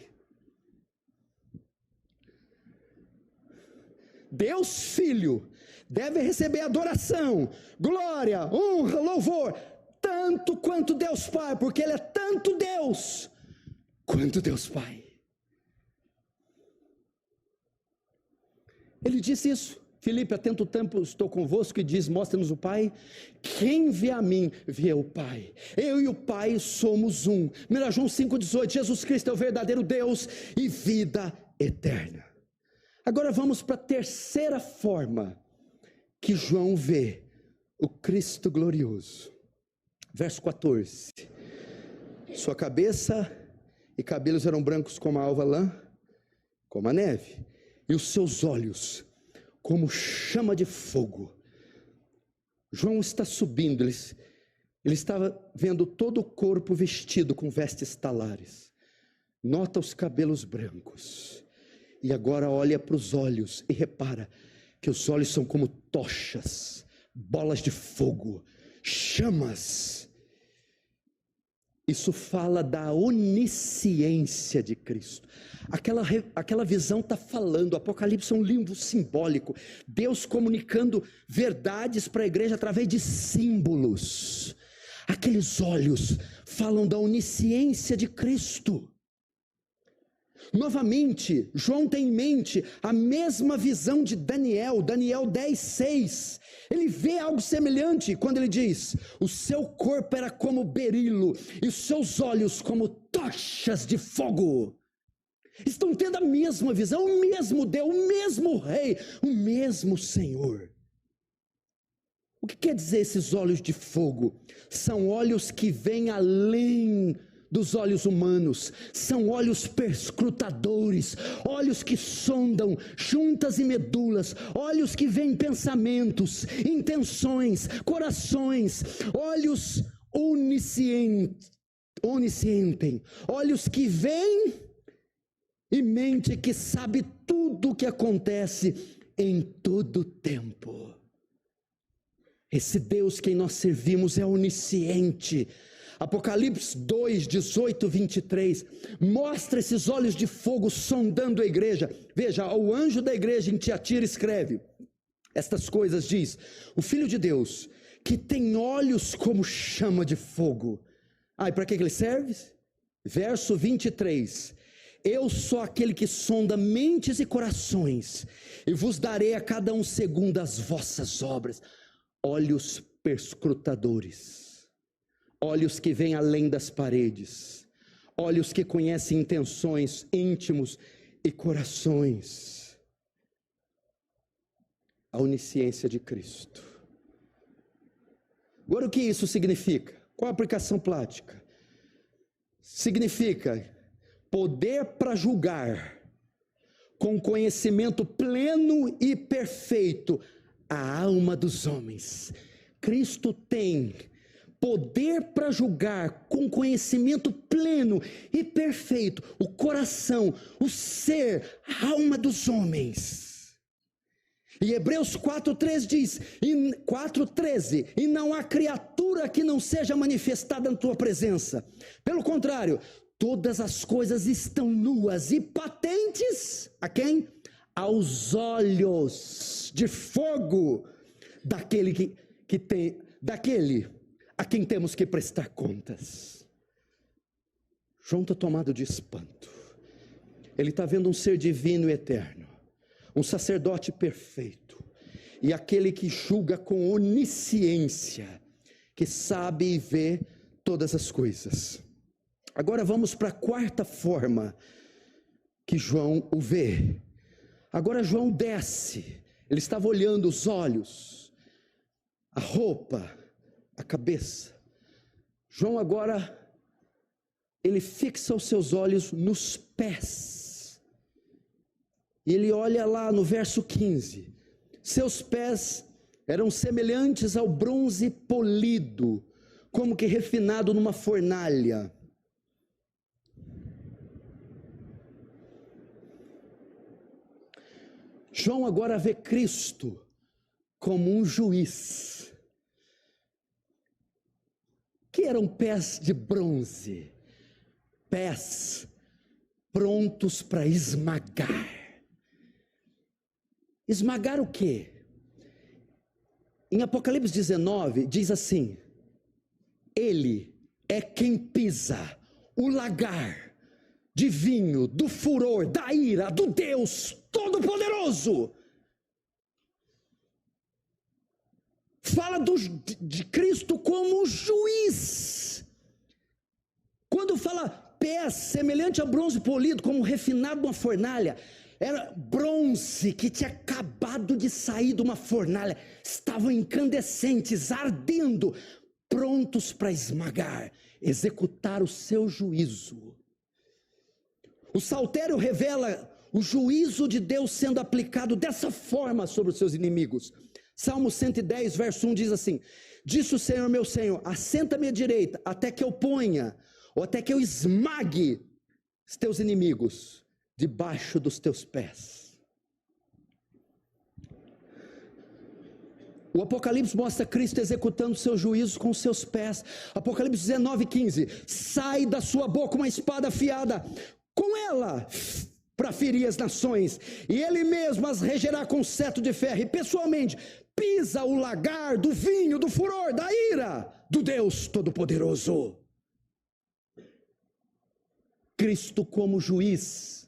Deus Filho deve receber adoração, glória, honra, louvor, tanto quanto Deus Pai, porque Ele é tanto Deus quanto Deus Pai. Ele disse isso. Filipe, há tanto tempo estou convosco, e diz, mostra-nos o Pai. Quem vê a mim, vê o Pai. Eu e o Pai somos um. 1 João 5,18, Jesus Cristo é o verdadeiro Deus e vida eterna. Agora vamos para a terceira forma que João vê o Cristo glorioso. Verso 14. Sua cabeça e cabelos eram brancos como a alva lã, como a neve. E os seus olhos como chama de fogo. João está subindo, ele estava vendo todo o corpo vestido com vestes talares. Nota os cabelos brancos. E agora olha para os olhos e repara que os olhos são como tochas, bolas de fogo, chamas. Isso fala da onisciência de Cristo. Aquela visão está falando, o Apocalipse é um livro simbólico, Deus comunicando verdades para a igreja através de símbolos. Aqueles olhos falam da onisciência de Cristo. Novamente, João tem em mente a mesma visão de Daniel 10:6. Ele vê algo semelhante quando ele diz: o seu corpo era como berilo e os seus olhos como tochas de fogo. Estão tendo a mesma visão, o mesmo Deus, o mesmo Rei, o mesmo Senhor. O que quer dizer esses olhos de fogo? São olhos que vêm além dos olhos humanos, são olhos perscrutadores, olhos que sondam juntas e medulas, olhos que veem pensamentos, intenções, corações, olhos oniscientem, olhos que veem e mente que sabe tudo o que acontece em todo tempo. Esse Deus que nós servimos é onisciente. Apocalipse 2, 18, 23, mostra esses olhos de fogo sondando a igreja. Veja, o anjo da igreja em Tiatira escreve estas coisas, diz: o Filho de Deus, que tem olhos como chama de fogo. E para que ele serve? Verso 23, eu sou aquele que sonda mentes e corações, e vos darei a cada um segundo as vossas obras. Olhos perscrutadores, olhos que vêm além das paredes, olhos que conhecem intenções, íntimos e corações. A onisciência de Cristo. Agora, o que isso significa? Qual a aplicação prática? Significa poder para julgar, com conhecimento pleno e perfeito, a alma dos homens. Cristo tem poder para julgar com conhecimento pleno e perfeito o coração, o ser, a alma dos homens. E Hebreus 4:13 diz, 4:13, e não há criatura que não seja manifestada na tua presença. Pelo contrário, todas as coisas estão nuas e patentes a quem? Aos olhos de fogo daquele daquele a quem temos que prestar contas. João está tomado de espanto. Ele está vendo um ser divino e eterno, um sacerdote perfeito, e aquele que julga com onisciência, que sabe e vê todas as coisas. Agora vamos para a quarta forma que João o vê. Agora João desce, ele estava olhando os olhos, a roupa, a cabeça. João agora, ele fixa os seus olhos nos pés, e ele olha lá no verso 15, seus pés eram semelhantes ao bronze polido, como que refinado numa fornalha. João agora vê Cristo como um juiz. Que eram pés de bronze, pés prontos para esmagar. Esmagar o quê? Em Apocalipse 19 diz assim: ele é quem pisa o lagar de vinho, do furor, da ira, do Deus Todo-Poderoso. Fala de Cristo como juiz. Quando fala pés semelhante a bronze polido, como refinado numa fornalha, era bronze que tinha acabado de sair de uma fornalha, estavam incandescentes, ardendo, prontos para esmagar, executar o seu juízo. O saltério revela o juízo de Deus sendo aplicado dessa forma sobre os seus inimigos. Salmo 110, verso 1 diz assim: disse o Senhor meu Senhor, assenta-me à direita, até que eu ponha, ou até que eu esmague os teus inimigos debaixo dos teus pés. O Apocalipse mostra Cristo executando seu juízo com seus pés. Apocalipse 19, 15, sai da sua boca uma espada afiada, com ela para ferir as nações, e ele mesmo as regerá com cetro de ferro, e pessoalmente pisa o lagar do vinho, do furor, da ira do Deus Todo-Poderoso. Cristo como juiz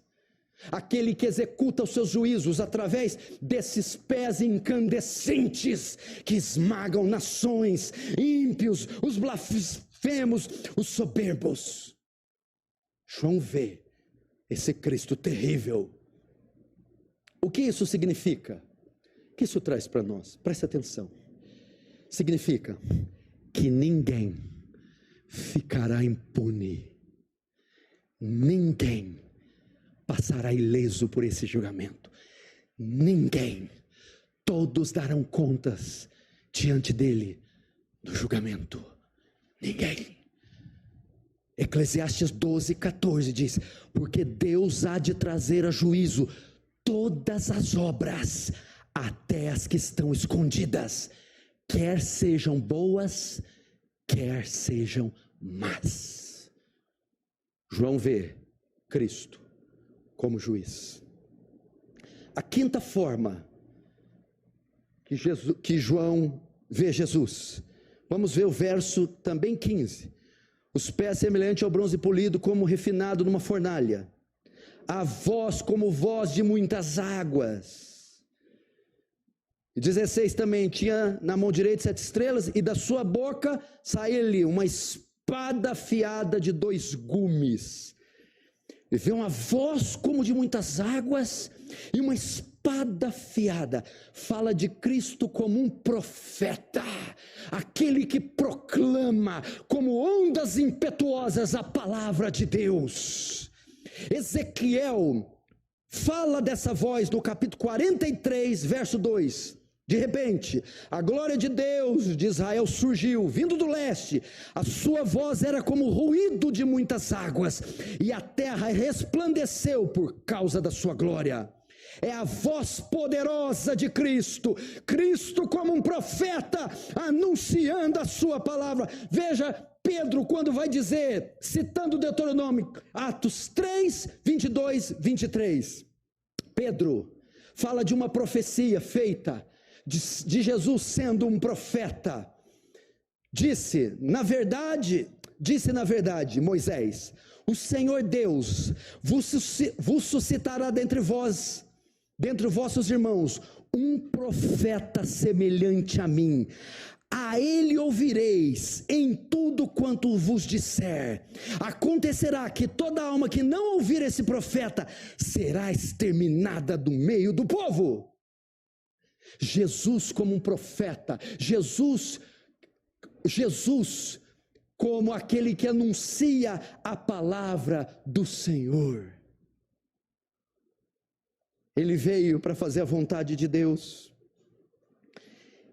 aquele que executa os seus juízos através desses pés incandescentes que esmagam nações, ímpios, os blasfemos, os soberbos. João vê esse Cristo terrível. O que isso significa? O que isso traz para nós? Preste atenção. Significa que ninguém ficará impune. Ninguém passará ileso por esse julgamento. Ninguém. Todos darão contas diante dele do julgamento. Ninguém. Eclesiastes 12:14 diz: porque Deus há de trazer a juízo todas as obras, até as que estão escondidas, quer sejam boas, quer sejam más. João vê Cristo como juiz. A quinta forma que João vê Jesus, vamos ver o verso também 15. Os pés semelhantes ao bronze polido, como refinado numa fornalha. A voz como voz de muitas águas. E 16 também, tinha na mão direita 7 estrelas, e da sua boca saía-lhe uma espada afiada de 2 gumes. E veio uma voz como de muitas águas, e uma espada afiada. Fala de Cristo como um profeta, aquele que proclama como ondas impetuosas a palavra de Deus. Ezequiel fala dessa voz no capítulo 43, verso 2. De repente, a glória de Deus de Israel surgiu, vindo do leste. A sua voz era como o ruído de muitas águas, e a terra resplandeceu por causa da sua glória. É a voz poderosa de Cristo, Cristo como um profeta, anunciando a sua palavra. Veja Pedro quando vai dizer, citando Deuteronômio, Atos 3, 22, 23. Pedro fala de uma profecia feita de Jesus sendo um profeta. Disse na verdade, Moisés: o Senhor Deus vos suscitará dentre vossos irmãos, um profeta semelhante a mim. A ele ouvireis em tudo quanto vos disser. Acontecerá que toda alma que não ouvir esse profeta será exterminada do meio do povo. Jesus como um profeta, Jesus como aquele que anuncia a palavra do Senhor. Ele veio para fazer a vontade de Deus.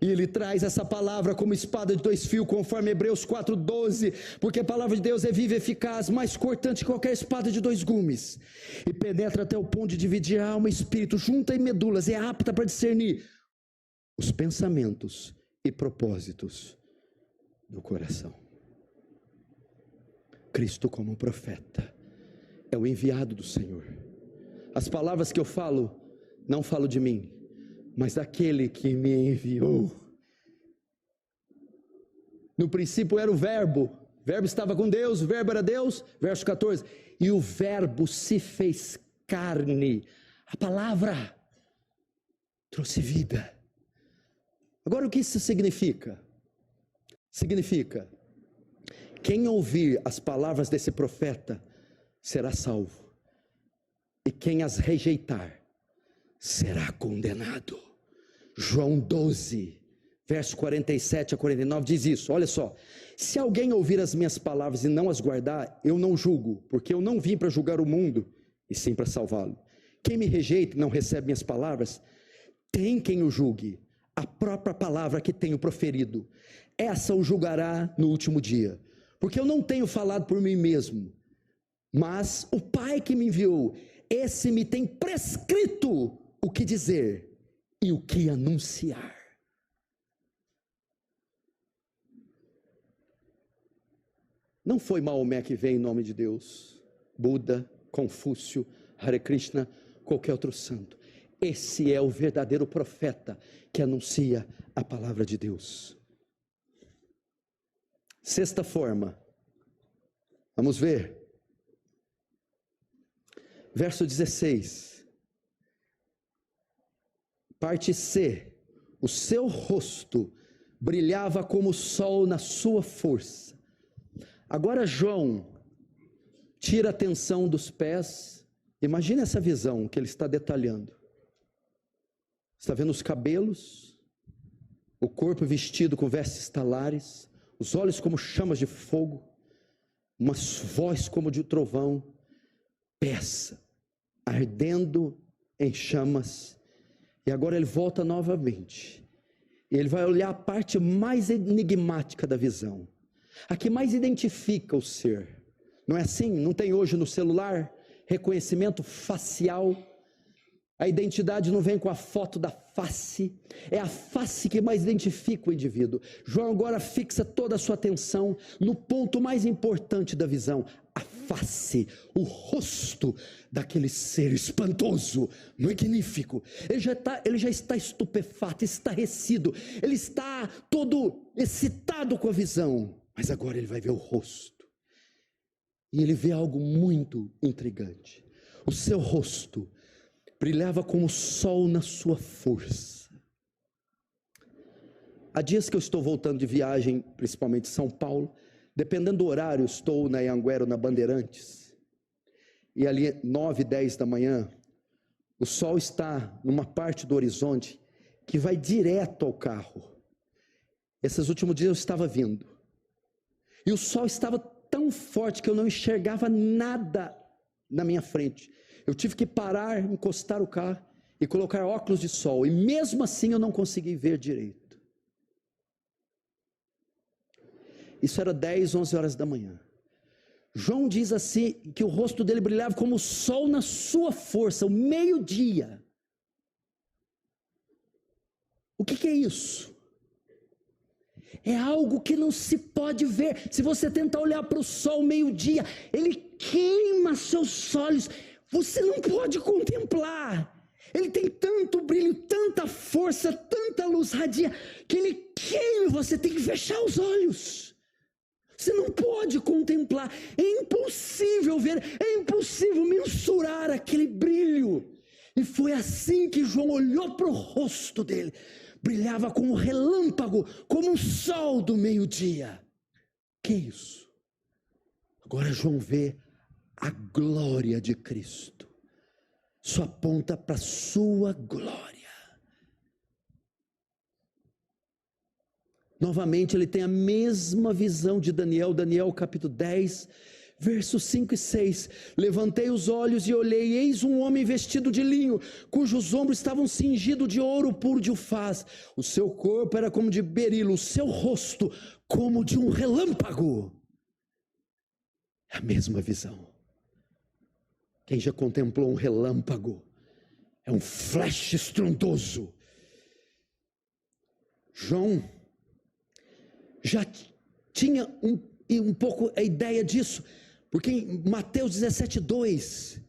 E ele traz essa palavra como espada de 2 fios, conforme Hebreus 4:12, porque a palavra de Deus é viva e eficaz, mais cortante que qualquer espada de 2 gumes, e penetra até o ponto de dividir a alma e espírito, junta e medulas, e é apta para discernir os pensamentos e propósitos do coração. Cristo como profeta é o enviado do Senhor. As palavras que eu falo, não falo de mim, mas daquele que me enviou. No princípio era o verbo estava com Deus, o verbo era Deus, verso 14, e o verbo se fez carne, a palavra trouxe vida. Agora o que isso significa? Significa, quem ouvir as palavras desse profeta será salvo, e quem as rejeitar será condenado. João 12, verso 47 a 49 diz isso, olha só: se alguém ouvir as minhas palavras e não as guardar, eu não julgo, porque eu não vim para julgar o mundo, e sim para salvá-lo. Quem me rejeita e não recebe minhas palavras, tem quem o julgue, a própria palavra que tenho proferido, essa o julgará no último dia, porque eu não tenho falado por mim mesmo, mas o Pai que me enviou, esse me tem prescrito o que dizer e o que anunciar. Não foi Maomé que veio em nome de Deus, Buda, Confúcio, Hare Krishna, qualquer outro santo. Esse é o verdadeiro profeta que anuncia a palavra de Deus. Sexta forma, vamos ver. Verso 16. Parte C. O seu rosto brilhava como o sol na sua força. Agora João tira a atenção dos pés. Imagine essa visão que ele está detalhando. Está vendo os cabelos, o corpo vestido com vestes talares, os olhos como chamas de fogo, uma voz como de trovão, peça, ardendo em chamas. E agora ele volta novamente. E ele vai olhar a parte mais enigmática da visão, a que mais identifica o ser. Não é assim? Não tem hoje no celular reconhecimento facial? A identidade não vem com a foto da face, é a face que mais identifica o indivíduo. João agora fixa toda a sua atenção no ponto mais importante da visão, a face, o rosto daquele ser espantoso, magnífico. Ele já está estupefato, estarrecido, ele está todo excitado com a visão, mas agora ele vai ver o rosto. E ele vê algo muito intrigante. O seu rosto brilhava como o sol na sua força. Há dias que eu estou voltando de viagem, principalmente São Paulo, dependendo do horário, estou na Anhanguera, na Bandeirantes, e ali 9, 10 da manhã, o sol está numa parte do horizonte que vai direto ao carro. Esses últimos dias eu estava vindo, e o sol estava tão forte que eu não enxergava nada na minha frente. Eu tive que parar, encostar o carro e colocar óculos de sol, e mesmo assim eu não consegui ver direito. Isso era 10, 11 horas da manhã. João diz assim, que o rosto dele brilhava como o sol na sua força, o meio-dia. O que é isso? É algo que não se pode ver. Se você tentar olhar para o sol meio-dia, ele queima seus olhos. Você não pode contemplar. Ele tem tanto brilho, tanta força, tanta luz radia, que ele queima. Você tem que fechar os olhos. Você não pode contemplar. É impossível ver, é impossível mensurar aquele brilho. E foi assim que João olhou para o rosto dele. Brilhava como um relâmpago, como um sol do meio-dia. Que isso? Agora João vê a glória de Cristo. Só aponta para a sua glória. Novamente ele tem a mesma visão de Daniel, Daniel capítulo 10, versos 5 e 6. Levantei os olhos e olhei, eis um homem vestido de linho, cujos ombros estavam cingidos de ouro puro de ufaz. O seu corpo era como de berilo, o seu rosto como de um relâmpago. É a mesma visão. Quem já contemplou um relâmpago? É um flash estrondoso. João já tinha um pouco a ideia disso, porque em Mateus 17:2,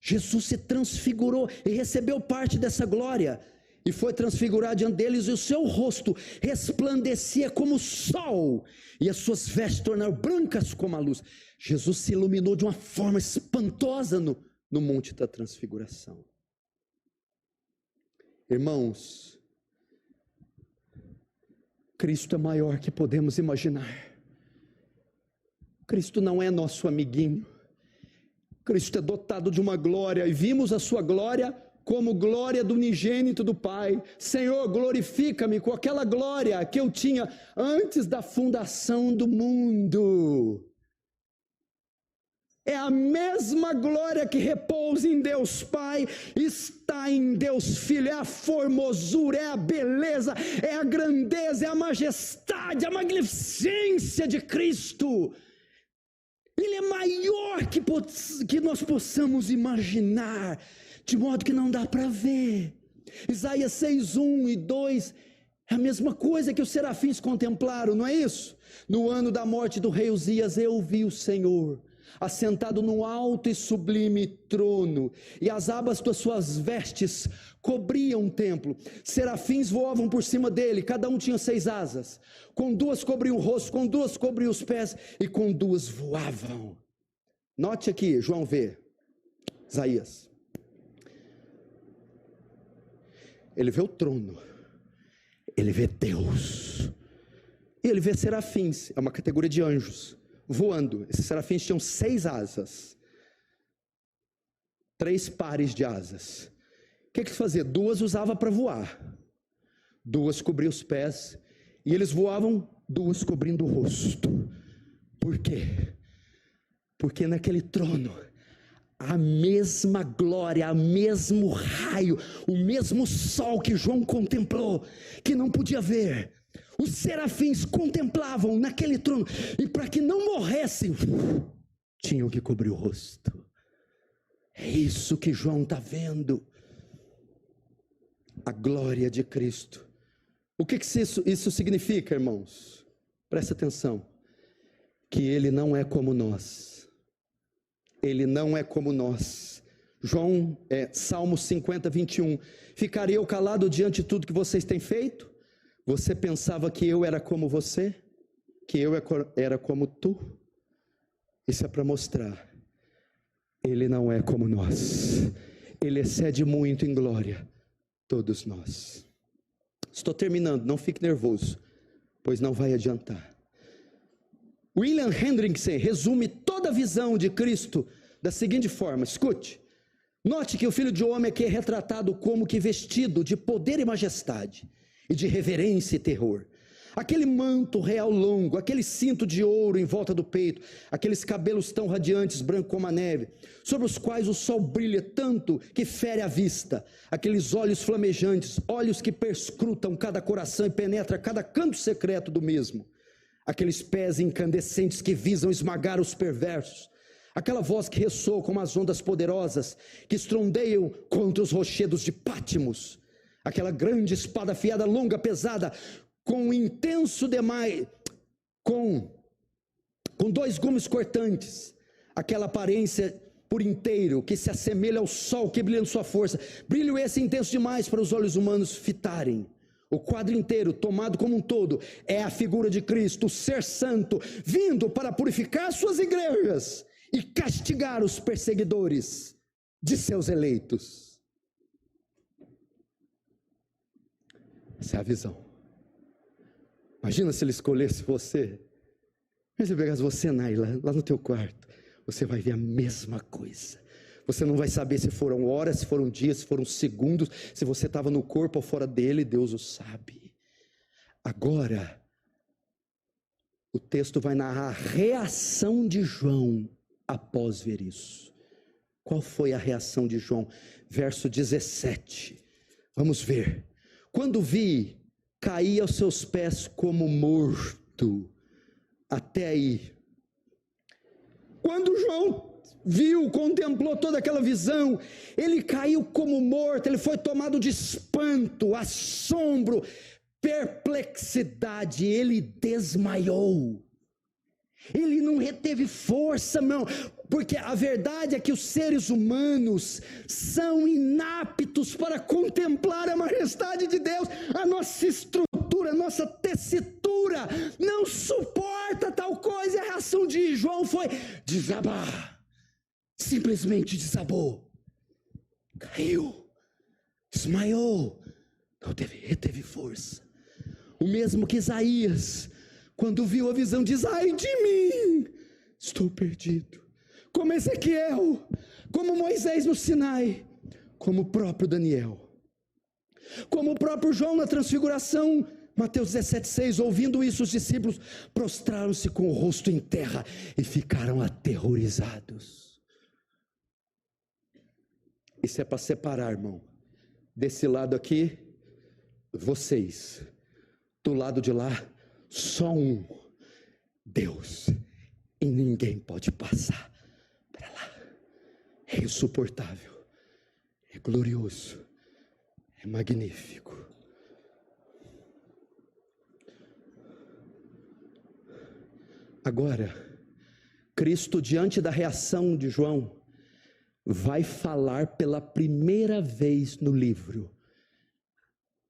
Jesus se transfigurou e recebeu parte dessa glória, e foi transfigurado diante deles, e o seu rosto resplandecia como o sol, e as suas vestes tornaram brancas como a luz. Jesus se iluminou de uma forma espantosa no Monte da Transfiguração. Irmãos, Cristo é maior que podemos imaginar. Cristo não é nosso amiguinho. Cristo é dotado de uma glória, e vimos a sua glória como glória do unigênito do Pai. Senhor, glorifica-me com aquela glória que eu tinha antes da fundação do mundo. É a mesma glória que repousa em Deus Pai, está em Deus Filho. É a formosura, é a beleza, é a grandeza, é a majestade, a magnificência de Cristo. Ele é maior que nós possamos imaginar, de modo que não dá para ver. Isaías 6:1 e 2 é a mesma coisa que os serafins contemplaram, não é isso? No ano da morte do rei Uzias, eu vi o Senhor assentado num alto e sublime trono, e as abas das suas vestes cobriam o templo. Serafins voavam por cima dele, cada um tinha 6 asas, com 2 cobriam o rosto, com 2 cobriam os pés, e com 2 voavam. Note aqui, João vê Isaías. Ele vê o trono, ele vê Deus, e ele vê serafins, é uma categoria de anjos, voando. Esses serafins tinham 6 asas, 3 pares de asas. O que eles faziam? 2 usava para voar, 2 cobriam os pés, e eles voavam 2 cobrindo o rosto. Por quê? Porque naquele trono, a mesma glória, o mesmo raio, o mesmo sol que João contemplou, que não podia ver, os serafins contemplavam naquele trono, e para que não morressem, tinham que cobrir o rosto. É isso que João está vendo, a glória de Cristo. O que isso significa, irmãos? Presta atenção, que Ele não é como nós. Ele não é como nós. Salmo 50, 21. Ficarei eu calado diante de tudo que vocês têm feito? Você pensava que eu era como você? Que eu era como tu? Isso é para mostrar. Ele não é como nós. Ele excede muito em glória todos nós. Estou terminando, não fique nervoso, pois não vai adiantar. William Hendrickson resume toda a visão de Cristo da seguinte forma, escute. Note que o Filho de Homem aqui é retratado como que vestido de poder e majestade, e de reverência e terror. Aquele manto real longo, aquele cinto de ouro em volta do peito, aqueles cabelos tão radiantes, branco como a neve, sobre os quais o sol brilha tanto que fere a vista, aqueles olhos flamejantes, olhos que perscrutam cada coração e penetra cada canto secreto do mesmo, aqueles pés incandescentes que visam esmagar os perversos, aquela voz que ressoa como as ondas poderosas, que estrondeiam contra os rochedos de Pátmos, aquela grande espada afiada, longa, pesada, com intenso demais, com 2 gumes cortantes, aquela aparência por inteiro, que se assemelha ao sol que brilha em sua força, brilho esse intenso demais para os olhos humanos fitarem. O quadro inteiro, tomado como um todo, é a figura de Cristo, o ser santo, vindo para purificar suas igrejas e castigar os perseguidores de seus eleitos. Essa é a visão. Imagina se ele escolhesse você. Mas se eu pegasse você, Naila, lá no teu quarto, você vai ver a mesma coisa. Você não vai saber se foram horas, se foram dias, se foram segundos, se você estava no corpo ou fora dele, Deus o sabe. Agora, o texto vai narrar a reação de João após ver isso. Qual foi a reação de João? Verso 17. Vamos ver. Quando vi, caí aos seus pés como morto. Até aí. Quando João viu, contemplou toda aquela visão, ele caiu como morto, ele foi tomado de espanto, assombro, perplexidade, ele desmaiou. Ele não reteve força, não, porque a verdade é que os seres humanos são inaptos para contemplar a majestade de Deus. A nossa estrutura, a nossa tessitura não suporta tal coisa, e a reação de João foi desabar, simplesmente desabou, caiu, desmaiou, não reteve força. O mesmo que Isaías, quando viu a visão, diz: ai de mim, estou perdido. Como Ezequiel, como Moisés no Sinai, como o próprio Daniel, como o próprio João na transfiguração. Mateus 17,6, ouvindo isso, os discípulos prostraram-se com o rosto em terra e ficaram aterrorizados. Isso é para separar, irmão. Desse lado aqui, vocês. Do lado de lá, só um, Deus, e ninguém pode passar para lá. É insuportável, é glorioso, é magnífico. Agora, Cristo, diante da reação de João, vai falar pela primeira vez no livro.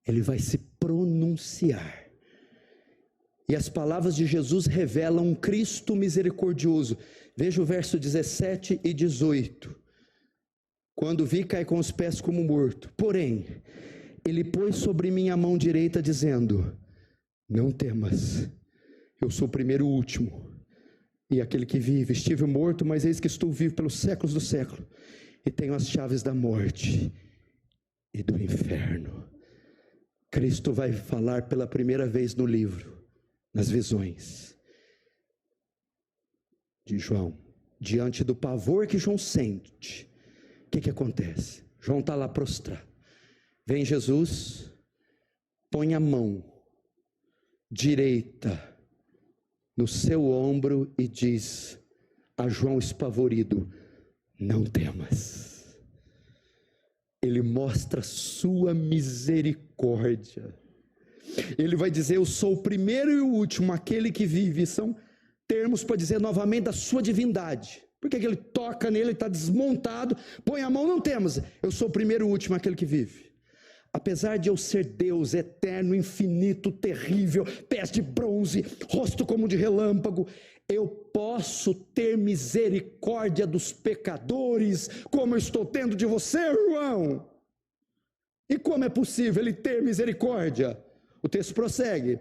Ele vai se pronunciar. E as palavras de Jesus revelam um Cristo misericordioso. Veja o verso 17 e 18. Quando vi, caí com os pés como morto. Porém, ele pôs sobre mim a mão direita, dizendo: não temas, eu sou o primeiro e o último, e aquele que vive. Estive morto, mas eis que estou vivo pelos séculos do século, e tenho as chaves da morte e do inferno. Cristo vai falar pela primeira vez no livro, nas visões de João, diante do pavor que João sente. O que acontece? João está lá prostrado. Vem Jesus, põe a mão direita no seu ombro e diz a João espavorido: não temas. Ele mostra sua misericórdia. Ele vai dizer: eu sou o primeiro e o último, aquele que vive. São termos para dizer novamente da sua divindade. Porque ele toca nele, ele está desmontado, põe a mão, não temos. Eu sou o primeiro e o último, aquele que vive. Apesar de eu ser Deus eterno, infinito, terrível, pés de bronze, rosto como de relâmpago, eu posso ter misericórdia dos pecadores, como eu estou tendo de você, João. E como é possível ele ter misericórdia? O texto prossegue: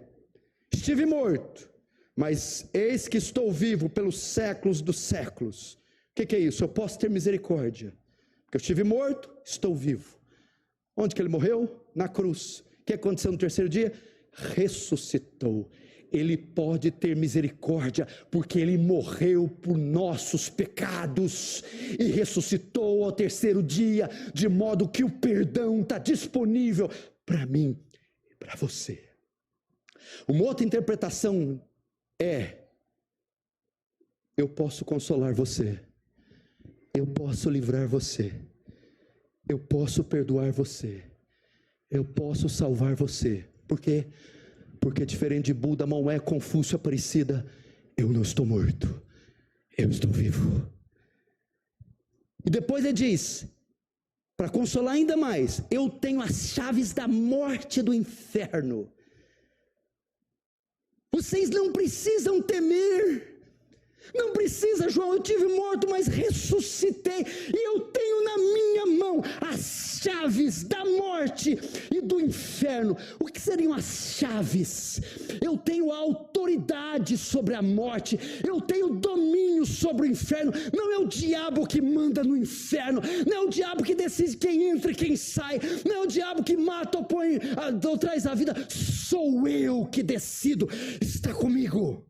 estive morto, mas eis que estou vivo pelos séculos dos séculos. O que é isso? Eu posso ter misericórdia, porque eu estive morto, estou vivo. Onde que ele morreu? Na cruz. O que aconteceu no terceiro dia? Ressuscitou. Ele pode ter misericórdia, porque ele morreu por nossos pecados e ressuscitou ao terceiro dia, de modo que o perdão está disponível para mim e para você. Uma outra interpretação é: eu posso consolar você, eu posso livrar você, eu posso perdoar você, eu posso salvar você. Por quê? Porque diferente de Buda, Maomé, Confúcio, Aparecida, eu não estou morto, eu estou vivo. E depois ele diz, para consolar ainda mais: eu tenho as chaves da morte e do inferno. Vocês não precisam temer. Não precisa, João, eu tive morto, mas ressuscitei, e eu tenho na minha mão as chaves da morte e do inferno. O que seriam as chaves? Eu tenho a autoridade sobre a morte, eu tenho domínio sobre o inferno. Não é o diabo que manda no inferno, não é o diabo que decide quem entra e quem sai, não é o diabo que mata ou põe ou traz a vida. Sou eu que decido. Está comigo.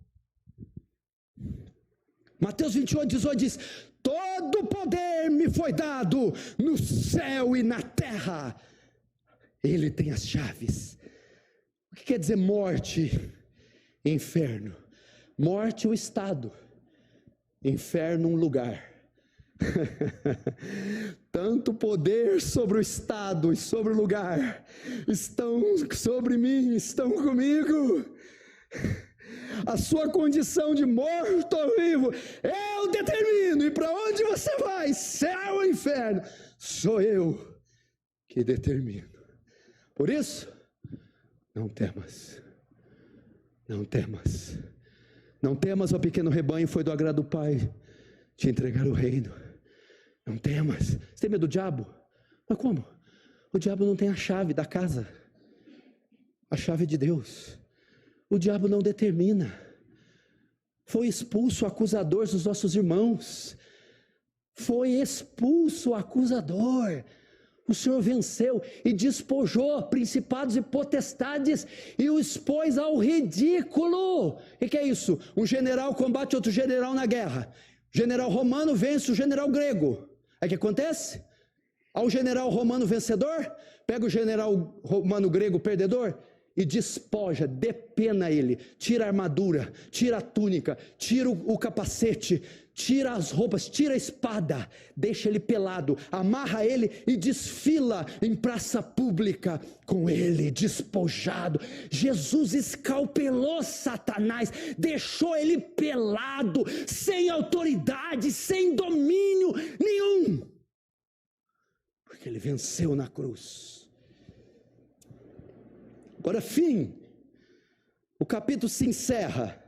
Mateus 28:18 diz: todo poder me foi dado no céu e na terra. Ele tem as chaves. O que quer dizer morte e inferno? Morte, o estado; inferno, um lugar. Tanto poder sobre o estado e sobre o lugar estão sobre mim, estão comigo. A sua condição de morto ou vivo, eu determino. E para onde você vai, céu ou inferno, sou eu que determino. Por isso, não temas. Não temas. Não temas, ó pequeno rebanho, foi do agrado do Pai te entregar o reino. Não temas. Você tem medo do diabo? Mas como? O diabo não tem a chave da casa. A chave é de Deus. O diabo não determina. Foi expulso o acusador dos nossos irmãos. Foi expulso o acusador. O Senhor venceu e despojou principados e potestades e o expôs ao ridículo. O que é isso? Um general combate outro general na guerra. O general romano vence o general grego. Aí o que acontece? Ao general romano vencedor, pega o general romano grego perdedor e despoja, depena ele, tira a armadura, tira a túnica, tira o capacete, tira as roupas, tira a espada, deixa ele pelado, amarra ele e desfila em praça pública com ele despojado. Jesus escalpelou Satanás, deixou ele pelado, sem autoridade, sem domínio nenhum, porque ele venceu na cruz. Agora, fim, o capítulo se encerra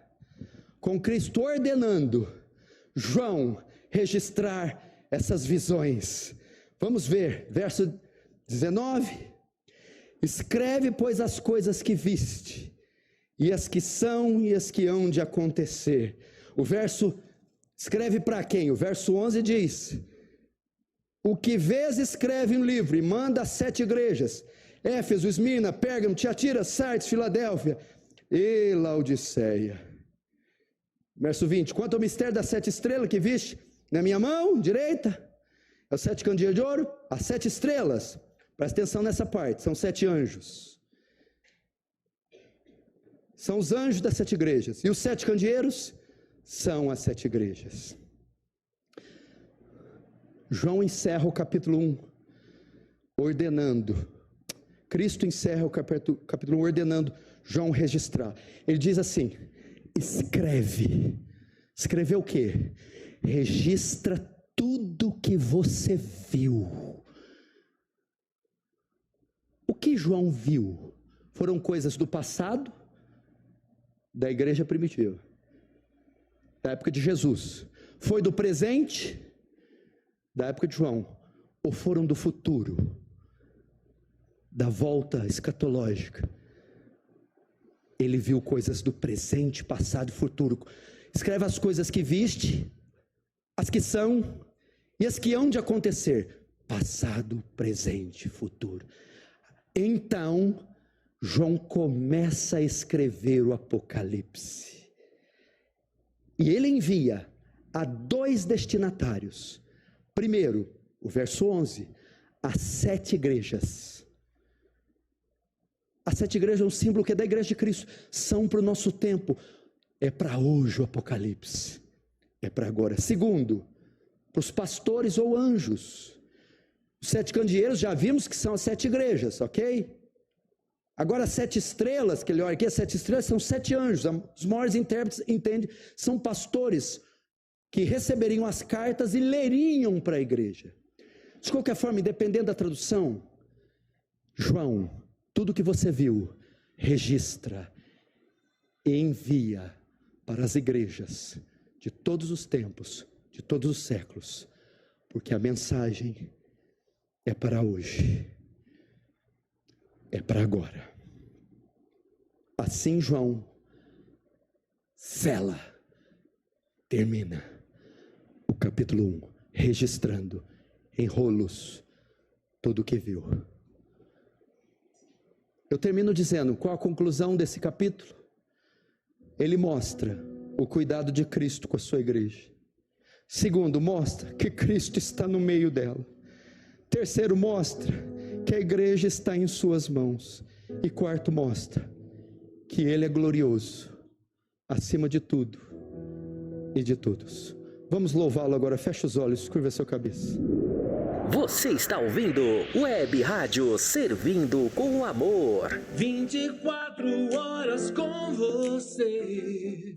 com Cristo ordenando João registrar essas visões Vamos ver, verso 19. Escreve, pois, as coisas que viste, e as que são e as que hão de acontecer. O verso, escreve para quem? O verso 11 diz: o que vês escreve um livro e manda às 7 igrejas: Éfeso, Esmirna, Pérgamo, Tiatira, Sardes, Filadélfia e Laodiceia. Verso 20: quanto ao mistério das 7 estrelas que viste na minha mão direita, é os 7 candeeiros de ouro, as 7 estrelas, presta atenção nessa parte, são 7 anjos. São os anjos das 7 igrejas. E os 7 candeeiros são as 7 igrejas. João encerra o capítulo 1 ordenando. Cristo encerra o capítulo 1 ordenando João registrar. Ele diz assim: escreve. Escrever o quê? Registra tudo que você viu. O que João viu? Foram coisas do passado, da igreja primitiva, da época de Jesus. Foi do presente, da época de João, ou foram do futuro, da volta escatológica? Ele viu coisas do presente, passado e futuro. Escreve as coisas que viste, as que são e as que hão de acontecer, passado, presente, futuro. Então João começa a escrever o Apocalipse. E ele envia a 2 destinatários. Primeiro, o verso 11, as 7 igrejas. As 7 igrejas é um símbolo que é da igreja de Cristo. São para o nosso tempo. É para hoje o Apocalipse. É para agora. Segundo, para os pastores ou anjos. Os 7 candeeiros já vimos que são as 7 igrejas, ok? Agora, as 7 estrelas, que ele olha aqui, as 7 estrelas são 7 anjos. Os maiores intérpretes entendem, são pastores que receberiam as cartas e leriam para a igreja. De qualquer forma, independente da tradução, João, tudo que você viu, registra e envia para as igrejas de todos os tempos, de todos os séculos, porque a mensagem é para hoje. É para agora. Assim João sela, termina o capítulo 1, registrando em rolos tudo o que viu. Eu termino dizendo qual a conclusão desse capítulo. Ele mostra o cuidado de Cristo com a sua igreja. Segundo, mostra que Cristo está no meio dela. Terceiro, mostra que a igreja está em suas mãos. E quarto, mostra que Ele é glorioso, acima de tudo e de todos. Vamos louvá-lo agora. Feche os olhos, curva a sua cabeça. Você está ouvindo Web Rádio Servindo com Amor. 24 horas com você.